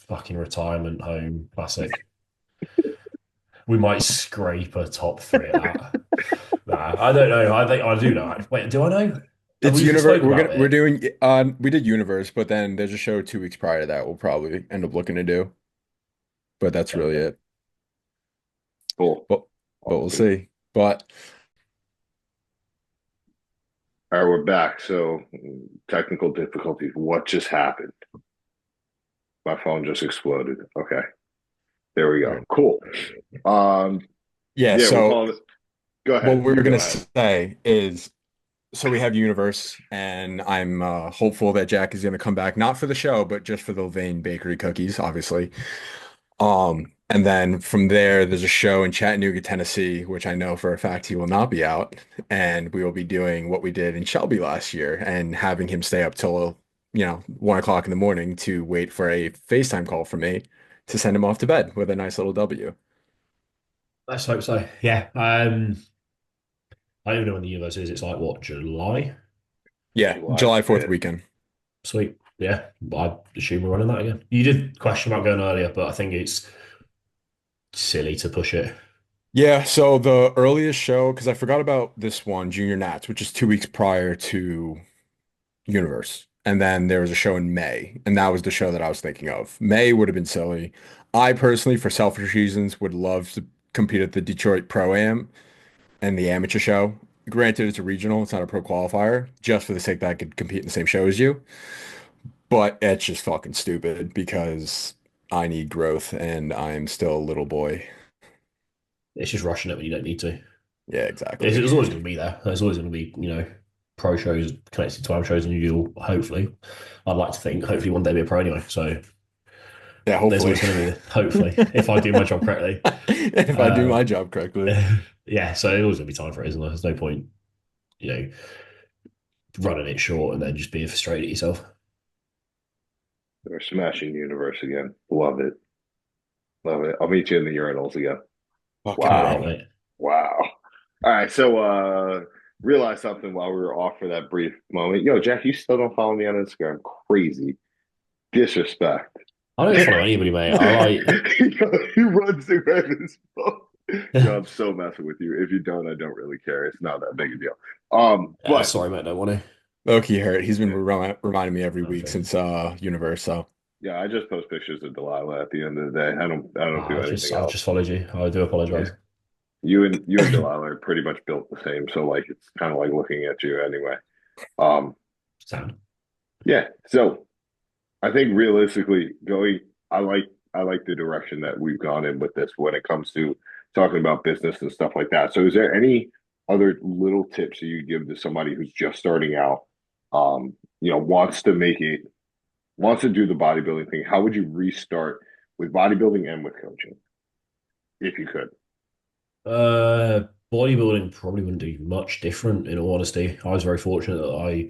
fucking retirement home classic. We might scrape a top three at that. Nah, I don't know. I think I do know. Wait, do I know? Have It's we even universe. spoke about We're it? doing we did universe, but then there's a show 2 weeks prior to that we'll probably end up looking to do. But that's really Okay. it. Cool. But we'll Awesome. see. But All right, we're back. So technical difficulties. What just happened? My phone just exploded. Okay, there we all go. right. Cool. Um, Yeah, yeah, we'll so call it. Go what ahead. we You were go gonna ahead. say is so we have Universe, and I'm hopeful that Jack is gonna come back, not for the show, but just for the Levain Bakery cookies, obviously. And then from there, there's a show in Chattanooga, Tennessee, which I know for a fact he will not be out. And we will be doing what we did in Shelby last year and having him stay up till, 1 o'clock in the morning to wait for a FaceTime call from me to send him off to bed with a nice little W. Let's hope so. Yeah. I don't even know when the universe is. It's like what, July? Yeah, July July 4th 5th. weekend. Sweet. Yeah. I assume we're running that again. You did question about going earlier, but I think it's silly to push it. Yeah, so the earliest show, because I forgot about this one, Junior Nats, which is 2 weeks prior to Universe. And then there was a show in May, and that was the show that I was thinking of. May would have been silly. I personally, for selfish reasons, would love to compete at the Detroit Pro Am and the amateur show. Granted, it's a regional, it's not a pro qualifier, just for the sake that I could compete in the same show as you. But it's just fucking stupid because I need growth and I'm still a little boy. It's just rushing it when you don't need to. Yeah, exactly. It's always going to be there. There's always going to be, pro shows connected to our shows, and you'll hopefully, I'd like to think, hopefully one day be a pro anyway. So Yeah, there's hopefully. always going to be, hopefully, if I do my job correctly. If I do my Um, job correctly. yeah, so there's always going to be time for it, isn't there? There's no point, you know, running it short and then just being frustrated at yourself. We're smashing universe again. Love it. Love it. I'll meet you in the urinals again. Fucking Can't wait, Wow. A. mate. Wow. All right. So realized something while we were off for that brief moment. Yo, Jack, you still don't follow me on Instagram. Crazy. Disrespect. I don't follow anybody, mate. I like. He runs through his phone. Yo, I'm so messing with you. If you don't, I don't really care. It's not that big a deal. But Sorry, mate. Don't want to. Loki hurt. He's been yeah, reminding me every week Okay. since Universe. So yeah, I just post pictures of Delilah at the end of the day. I don't do anything I've else. just followed you. I do Yeah. apologize. You and Delilah are pretty much built the same, so like it's kind of like looking at you anyway. Um, Sound. yeah. So I think realistically, I like the direction that we've gone in with this when it comes to talking about business and stuff like that. So is there any other little tips that you give to somebody who's just starting out, wants to do the bodybuilding thing? How would you restart with bodybuilding and with coaching if you could? Bodybuilding probably wouldn't do much different, in all honesty. I was very fortunate that I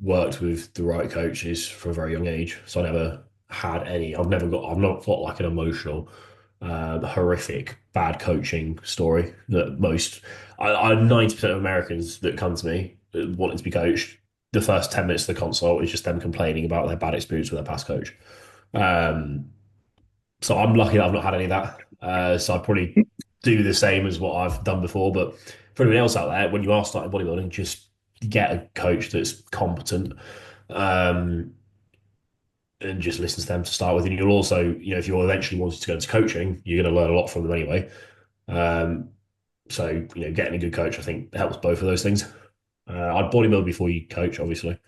worked with the right coaches from a very young age. So I never had any, I've not got like an emotional, horrific, bad coaching story that I 90% of Americans that come to me wanting to be coached, the first 10 minutes of the consult is just them complaining about their bad experience with their past coach. Um, so I'm lucky that I've not had any of that. So I probably do the same as what I've done before. But for anyone else out there, when you are starting bodybuilding, just get a coach that's competent, um, and just listen to them to start with. And you'll also, if you're eventually wanting to go into coaching, you're going to learn a lot from them anyway. Um, so getting a good coach, I think, helps both of those things. I'd bodybuild before you coach, obviously.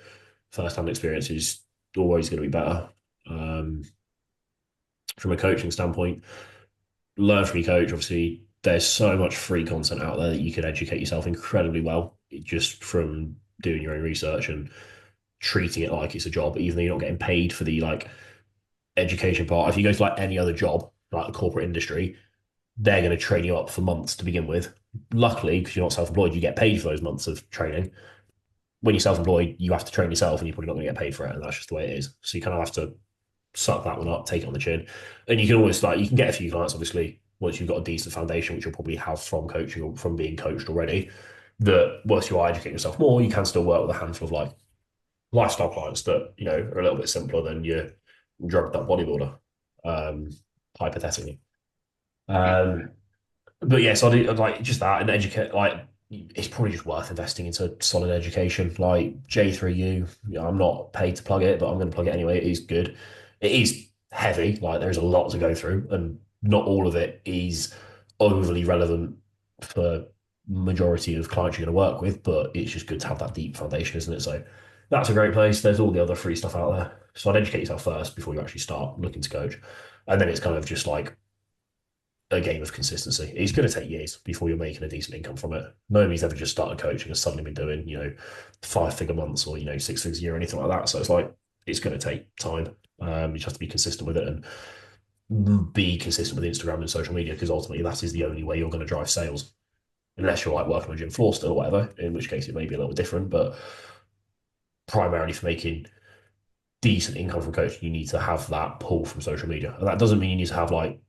First-hand experience is always going to be better. Um, from a coaching standpoint, learn from your coach. Obviously, there's so much free content out there that you can educate yourself incredibly well just from doing your own research and treating it like it's a job, even though you're not getting paid for the like education part. If you go to like any other job, like the corporate industry, they're going to train you up for months to begin with. Luckily, because you're not self-employed, you get paid for those months of training. When you're self-employed, you have to train yourself, and you're probably not going to get paid for it, and that's just the way it is. So you kind of have to suck that one up, take it on the chin. And you can always you can get a few clients, obviously, once you've got a decent foundation, which you'll probably have from coaching or from being coached already. That once you are educating yourself more, you can still work with a handful of like lifestyle clients that, are a little bit simpler than your drugged up bodybuilder, um, hypothetically. Um, but yes, I'd like just that and educate. Like, it's probably just worth investing into solid education. Like J3U, I'm not paid to plug it, but I'm going to plug it anyway. It is good. It is heavy. Like, there's a lot to go through, and not all of it is overly relevant for majority of clients you're going to work with. But it's just good to have that deep foundation, isn't it? So that's a great place. There's all the other free stuff out there. So I'd educate yourself first before you actually start looking to coach, and then it's kind of just like a game of consistency. It's going to take years before you're making a decent income from it. Nobody's ever just started coaching and suddenly been doing, 5-figure months or, 6 figures a year or anything like that. So it's like, it's going to take time. You just have to be consistent with it and be consistent with Instagram and social media because ultimately that is the only way you're going to drive sales. Unless you're like working on a gym floor still or whatever, in which case it may be a little different. But primarily for making decent income from coaching, you need to have that pull from social media. And that doesn't mean you need to have like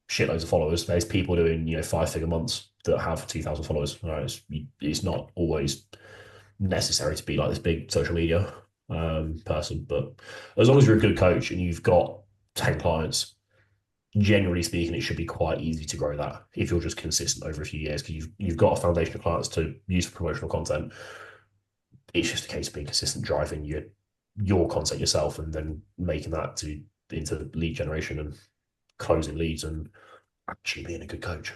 shitloads of followers. There's people doing 5-figure months that have 2,000 followers. Right? It's not always necessary to be like this big social media person, but as long as you're a good coach and you've got 10 clients, generally speaking, it should be quite easy to grow that if you're just consistent over a few years because you've got a foundation of clients to use for promotional content. It's just a case of being consistent, driving your content yourself, and then making that into lead generation and closing leads and actually being a good coach.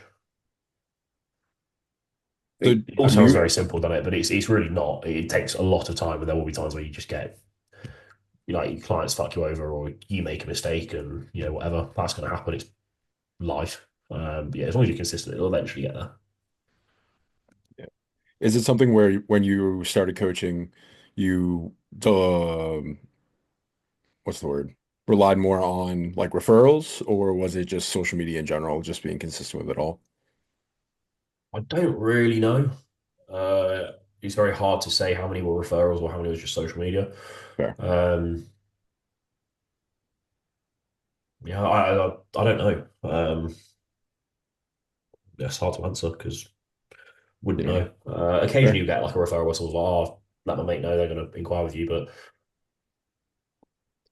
so It all sounds you very simple, doesn't it? But it's really not. It takes a lot of time, and there will be times where you just get like your clients fuck you over, or you make a mistake, and whatever that's going to happen. It's life. But yeah, as long as you're consistent, it'll eventually get there. is it something where when you started coaching, you what's the word? Relied more on like referrals, or was it just social media in general, just being consistent with it all? I don't really know. It's very hard to say how many were referrals or how many was just social media. Fair. Um, yeah, I don't know. Yeah, it's hard to answer because wouldn't Yeah, know. Occasionally fair. you get like a referral whistle, like, oh, let my mate know they're going to inquire with you, but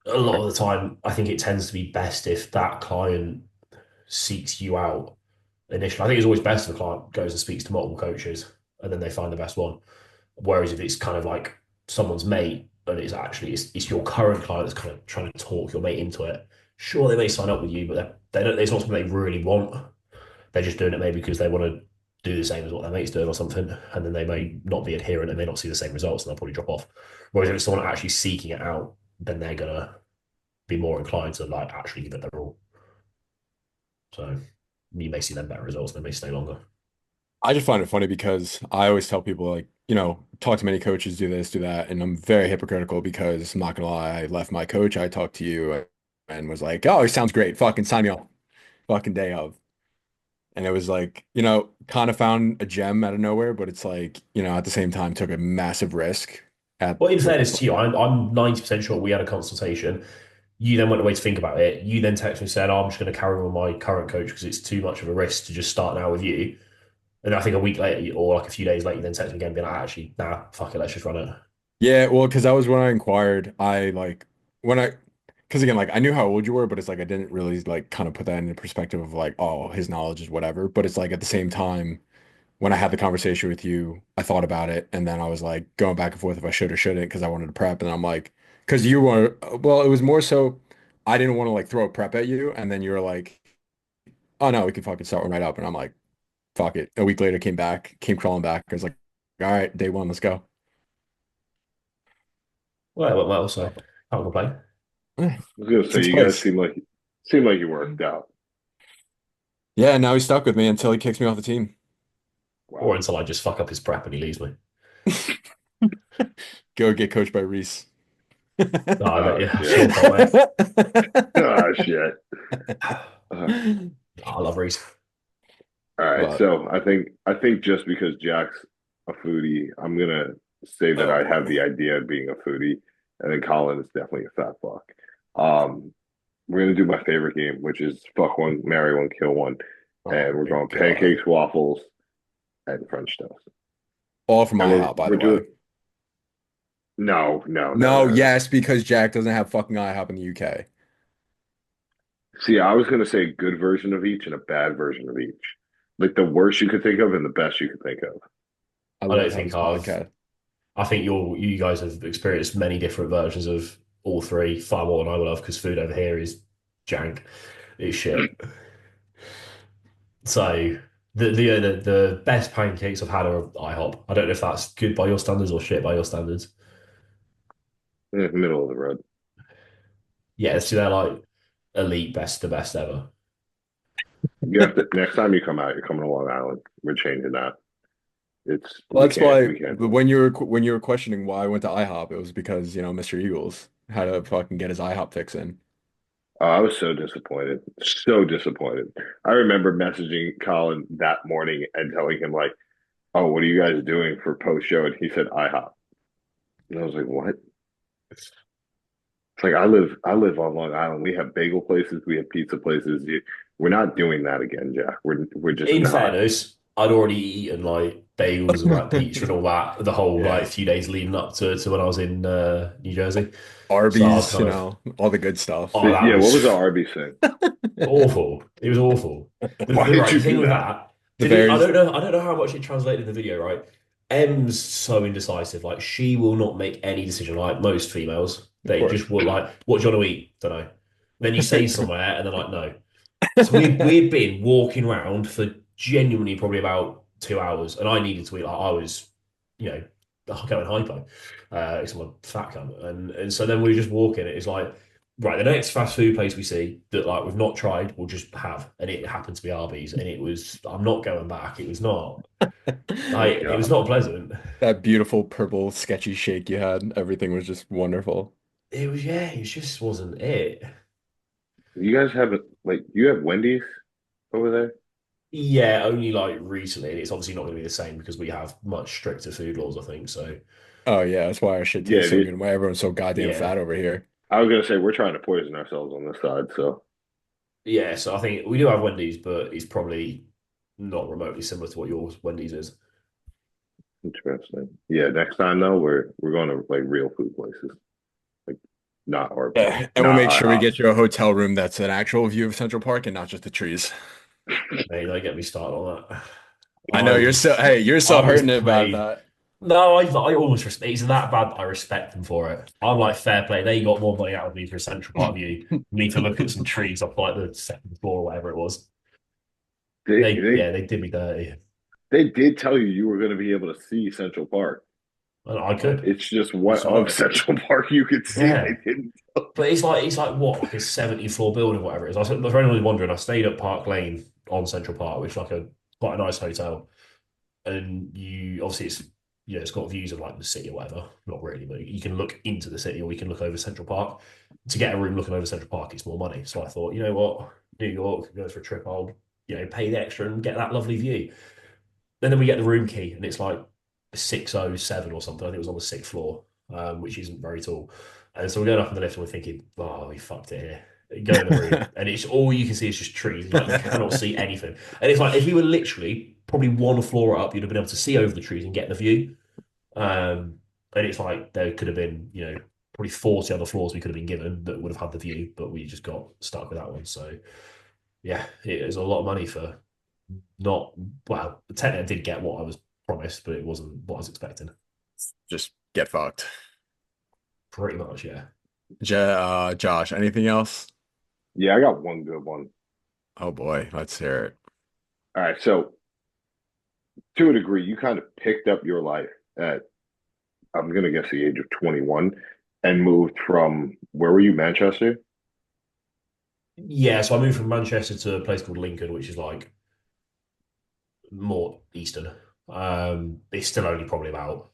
a lot of the time, I think it tends to be best if that client seeks you out initially. I think it's always best if the client goes and speaks to multiple coaches and then they find the best one. Whereas if it's kind of like someone's mate and it's your current client that's kind of trying to talk your mate into it, sure they may sign up with you, but they don't. It's not something they really want. They're just doing it maybe because they want to do the same as what their mate's doing or something, and then they may not be adherent and may not see the same results, and they'll probably drop off. Whereas if it's someone actually seeking it out, then they're gonna be more inclined to like actually give it their all. So you may see them better results, they may stay longer. I just find it funny because I always tell people like, talk to many coaches, do this, do that, and I'm very hypocritical because I'm not gonna lie, I left my coach, I talked to you and was like, oh, it sounds great, fucking sign me up, fucking day of. And it was like, kind of found a gem out of nowhere, but it's like, at the same time took a massive risk at Well, in with fairness to you, I'm 90% sure we had a consultation. You then went away to think about it. You then texted me and said, oh, I'm just going to carry on with my current coach because it's too much of a risk to just start now with you. And I think a week later or like a few days later, you then text me again, being like, actually, nah, fuck it, let's just run it. Yeah, well, because that was when I inquired. I like when I, because again, like I knew how old you were, but it's like I didn't really like kind of put that into perspective of like, oh, his knowledge is whatever. But it's like at the same time, when I had the conversation with you, I thought about it, and then I was like going back and forth if I should or shouldn't because I wanted to prep, and I'm like, because you were, well, it was more so I didn't want to like throw a prep at you, and then you were like, oh no, we can fucking start one right up, and I'm like, fuck it. A week later, came crawling back. I was like, all right, day one, let's go. Well, it went well, so can't complain. Eh, was gonna say sixth you guys place. seem like you worked out. Yeah, and now he's stuck with me until he kicks me off the team. Or Wow. until I just fuck up his prep and he leaves me. Go get coached by Reese. Oh, Oh yeah, shit. sure, can't wait. Oh shit. Uh, I love Reese. all right. But So I think just because Jack's a foodie, I'm gonna say that Oh I have boy. the idea of being a foodie, and then Colin is definitely a fat fuck. Um, we're gonna do my favorite game, which is fuck one, marry one, kill one, oh and we're my going God. pancakes, waffles, and French toast. All from And IHOP, by we're the way. doing No, no. yes, because Jack doesn't have fucking IHOP in the UK. See, I was gonna say a good version of each and a bad version of each. Like the worst you could think of and the best you could think of. I I don't love how think this I've. podcast. I think you guys have experienced many different versions of all three, far more than I will have because food over here is jank. It's shit. So the best pancakes I've had are IHOP. I don't know if that's good by your standards or shit by your standards. Middle of the road. Yeah, so they're like elite best, the best ever. You have to next time you come out, you're coming to Long Island. We're changing that. It's Well, that's why we can't do it. when you were questioning why I went to IHOP, it was because, Mr. Eagles had to fucking get his IHOP fix in. I was so disappointed. So disappointed. I remember messaging Colin that morning and telling him like, "Oh, what are you guys doing for post show?" And he said IHOP. And I was like, "What?" It's like I live on Long Island. We have bagel places, we have pizza places. We're not doing that again, Jack. We're just In not. fairness, I'd already eaten like bagels and like pizza and all that the whole like Yeah. few days leading up to when I was in New Jersey. So I was Arby's, kind of, all the good stuff. oh, that Yeah, what was the was Arby's thing? awful. It was awful. Why did The you thing do with that? that, The Bears, I don't know how much it translated in the video, right? M's so indecisive. Like she will not make any decision. Like most females, of they course. just will like, what do you want to eat? Don't know. Then you say somewhere, and they're like, no. So we'd been walking around for genuinely probably about 2 hours, and I needed to eat. Like I was, you know, going hypo. It's my fat cunt, and so then we were just walking. It's like right, the next fast food place we see that like we've not tried, we'll just have, and it happened to be Arby's, and it was. I'm not going back. It was not. Oh my It was God. not pleasant. That beautiful purple sketchy shake you had, everything was just wonderful. It was yeah. It just wasn't it. You guys have like you have Wendy's over there? Yeah, only like recently, and it's obviously not going to be the same because we have much stricter food laws. I think so. Oh yeah, that's why our shit Yeah, tastes so good. Why everyone's so goddamn Yeah. fat over here. I was gonna say we're trying to poison ourselves on this side, so Yeah, so I think we do have Wendy's, but it's probably not remotely similar to what yours Wendy's is. Interesting. Yeah, next time though, we're going to like real food places, like not or Yeah, and we'll not. make sure we get you a hotel room that's an actual view of Central Park and not just the trees. Mate, don't get me started on that. I know you're so, hey, you're I so was hurting about played. that. No, I almost respect. It's that bad that I respect them for it. I'm like fair play. They got more money out of me for a Central Park view. Me to look at some trees off like the second floor or whatever it was. They they They did me dirty, they did tell you you were going to be able to see Central Park. and I could. It's just I what of swear. Central Park you could see. Yeah, They didn't. but it's like what like a 70 floor building, whatever it is. I was for anyone who's wondering, I stayed at Park Lane on Central Park, which is like a quite a nice hotel. And you obviously it's it's got views of like the city or whatever. Not really, but you can look into the city or you can look over Central Park. To get a room looking over Central Park, it's more money. So I thought, you know what, New York, go for a trip. I'll pay the extra and get that lovely view. And then we get the room key, and it's like 607 or something. I think it was on the sixth floor, which isn't very tall. And so we're going up in the lift, and we're thinking, oh, we fucked it here. Go in the room, and it's all you can see is just trees. Like you cannot see anything. And it's like if you were literally probably one floor up, you'd have been able to see over the trees and get the view. And it's like there could have been, probably 40 other floors we could have been given that would have had the view, but we just got stuck with that one. So yeah, it was a lot of money for not well. Technically, I did get what I was promised, but it wasn't what I was expecting. Just get fucked. Pretty much, yeah. Josh, anything else? Yeah, I got one good one. Oh boy, let's hear it. All right, so to a degree, you kind of picked up your life at I'm gonna guess the age of 21 and moved from where were you, Manchester? Yeah, so I moved from Manchester to a place called Lincoln, which is like more eastern. It's still only probably about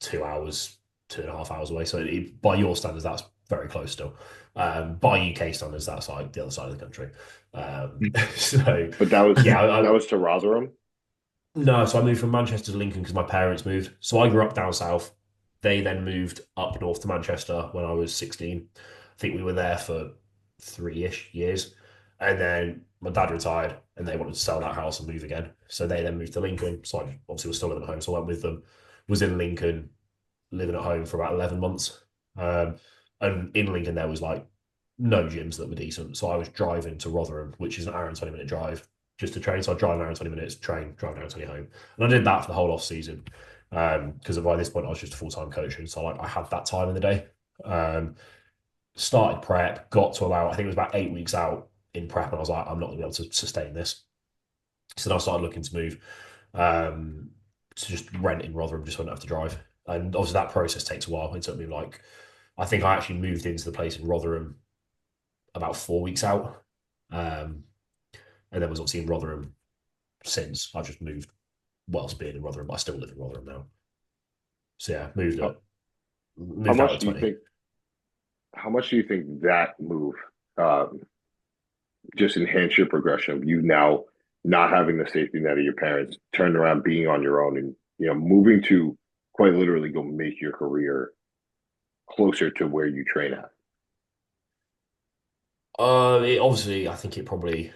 2 hours, 2.5 hours away. So by your standards, that's very close still. By UK standards, that's like the other side of the country. So But that was yeah, that was to Rotherham. no, so I moved from Manchester to Lincoln because my parents moved. So I grew up down south. They then moved up north to Manchester when I was 16. I think we were there for 3-ish years. And then my dad retired and they wanted to sell that house and move again. So they then moved to Lincoln. So I obviously was still living at home. So I went with them, was in Lincoln, living at home for about 11 months. And in Lincoln, there was like no gyms that were decent. So I was driving to Rotherham, which is an hour and 20-minute drive just to train. So I drive an hour and 20 minutes, train, drive an hour and 20 home. And I did that for the whole off season. Because by this point I was just a full-time coaching. So like I had that time in the day. Um, Started prep, got to about, I think it was about 8 weeks out in prep, and I was like, I'm not gonna be able to sustain this. So then I started looking to move to just rent in Rotherham, just so I don't have to drive. And obviously that process takes a while. It took me like I think I actually moved into the place in Rotherham about 4 weeks out. Um, and then was obviously in Rotherham since. I've just moved whilst being in Rotherham, but I still live in Rotherham now. So yeah, How, how moved out much at do you 20. think? How much do you think that move um, just enhanced your progression of you now not having the safety net of your parents, turning around, being on your own, and moving to quite literally go make your career closer to where you train at? It obviously, I think it probably.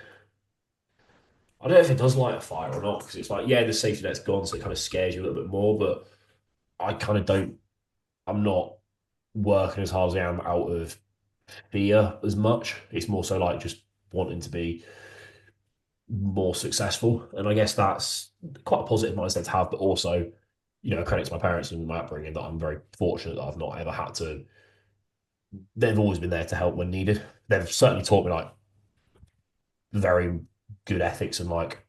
I don't know if it does light a fire or not because it's like, yeah, the safety net's gone, so it kind of scares you a little bit more. But I kind of don't. I'm not working as hard as I am out of fear as much. It's more so like just wanting to be more successful, and I guess that's quite a positive mindset to have. But also, credit to my parents and my upbringing that I'm very fortunate that I've not ever had to. They've always been there to help when needed. They've certainly taught me like very good ethics and like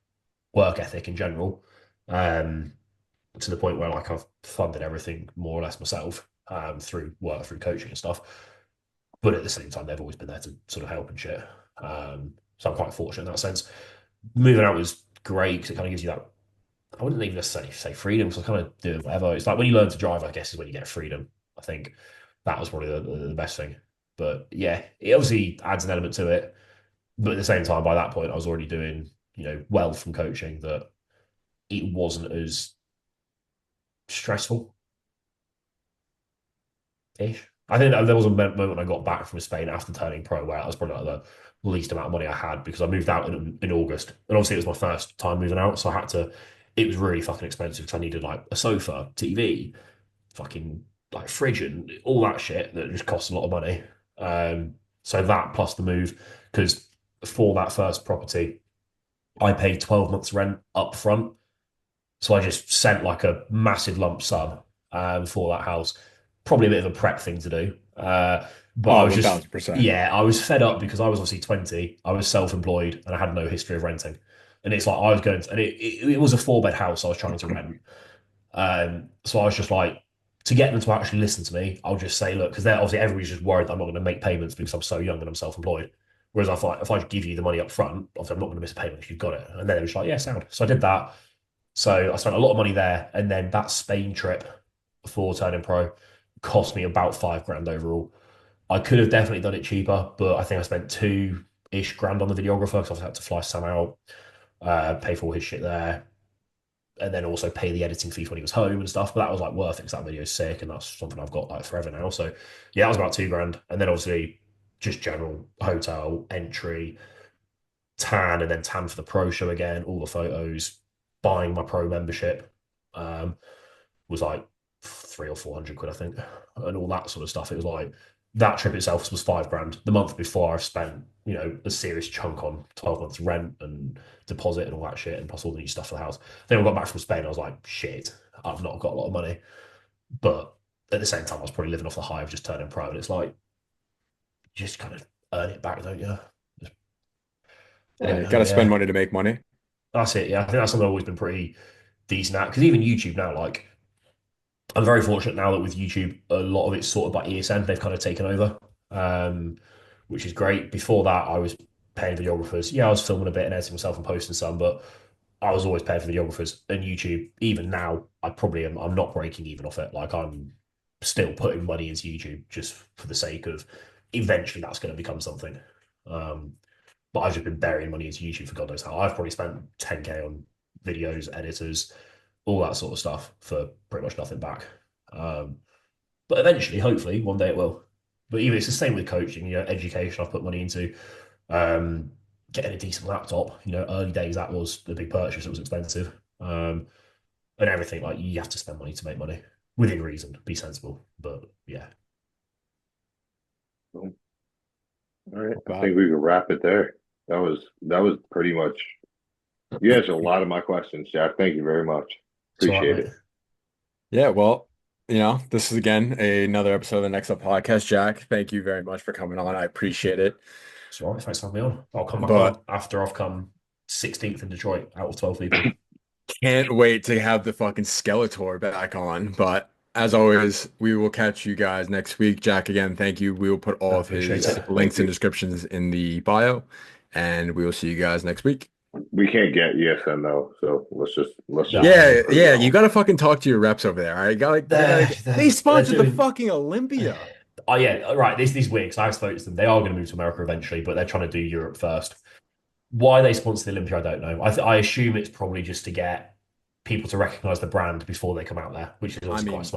work ethic in general, um, to the point where like I've funded everything more or less myself, through work, through coaching and stuff. But at the same time, they've always been there to sort of help and shit. So I'm quite fortunate in that sense. Moving out was great because it kind of gives you that. I wouldn't even necessarily say freedom because I kind of do whatever. It's like when you learn to drive, I guess, is when you get freedom. I think that was probably the best thing. But yeah, it obviously adds an element to it. But at the same time, by that point, I was already doing, well from coaching that it wasn't as stressful ish. I think that there was a moment when I got back from Spain after turning pro where that was probably like the least amount of money I had because I moved out in August. And obviously it was my first time moving out. So I had to, it was really fucking expensive because I needed like a sofa, TV, fucking like fridge and all that shit that just costs a lot of money. So that plus the move, because for that first property, I paid 12 months rent up front. So I just sent like a massive lump sum for that house. Probably a bit of a prep thing to do. But I Oh, was just, 1000%. yeah, I was fed up because I was obviously 20. I was self employed and I had no history of renting. And it's like I was going to, and it was a four-bed house I was trying to rent. So I was just like, to get them to actually listen to me, I'll just say, look, because they're obviously everybody's just worried that I'm not going to make payments because I'm so young and I'm self-employed. Whereas I thought if I give you the money up front, obviously I'm not going to miss a payment if you've got it. And then it was like, yeah, sound. So I did that. So I spent a lot of money there, and then that Spain trip for turning pro cost me about 5 grand overall. I could have definitely done it cheaper, but I think I spent 2-ish grand on the videographer because I had to fly Sam out, pay for all his shit there, and then also pay the editing fee when he was home and stuff. But that was like worth it because that video's sick, and that's something I've got like forever now. So yeah, that was about 2 grand, and then obviously just general hotel entry, tan, and then tan for the pro show again, all the photos, buying my pro membership um, was like 300 or 400 quid, I think, and all that sort of stuff. It was like that trip itself was 5 grand. The month before, I've spent a serious chunk on 12 months rent and deposit and all that shit, and plus all the new stuff for the house. Then I got back from Spain, I was like, shit, I've not got a lot of money, but at the same time, I was probably living off the high of just turning pro, and it's like you just kind of earn it back, don't you? I don't Yeah, know. gotta spend Yeah, money to make money. that's it. Yeah, I think that's something I've always been pretty decent at because even YouTube now, like I'm very fortunate now that with YouTube, a lot of it's sorted by ESN. They've kind of taken over, um, which is great. Before that, I was paying videographers. Yeah, I was filming a bit and editing myself and posting some, but I was always paying for videographers. And YouTube, even now, I probably am. I'm not breaking even off it. Like I'm still putting money into YouTube just for the sake of eventually that's going to become something. Um, but I've just been burying money into YouTube for God knows how. I've probably spent 10K on videos, editors, all that sort of stuff for pretty much nothing back. Um, but eventually, hopefully, one day it will. But even it's the same with coaching, education. I've put money into um, getting a decent laptop. Early days that was the big purchase. It was expensive, and everything. Like you have to spend money to make money within reason. Be sensible, but yeah. All right. Not I bad. think we could wrap it there. That was pretty much you answered a lot of my questions, Jack. Thank you very much. It's all right, Appreciate mate. it. Yeah, well, this is again another episode of the Next Up Podcast. Jack, thank you very much for coming on. I appreciate it. It's all right. Thanks for having me on. I'll come back But on after I've come 16th in Detroit out of 12 people. can't wait to have the fucking Skeletor back on. But as always, we will catch you guys next week. Jack, again, thank you. We will put I all of appreciate his Yeah, it. thank links and you. descriptions in the bio, and we will see you guys next week. We can't get ESN though, so let's just No, Yeah, for yeah, you now. gotta fucking talk to your reps over there. All right, they they're sponsored the doing. fucking Olympia. Oh yeah, right. This is weird because I've spoken to them. They are going to move to America eventually, but they're trying to do Europe first. Why they sponsor the Olympia, I don't know. I assume it's probably just to get people to recognize the brand before they come out there, which is I obviously quite mean, smart.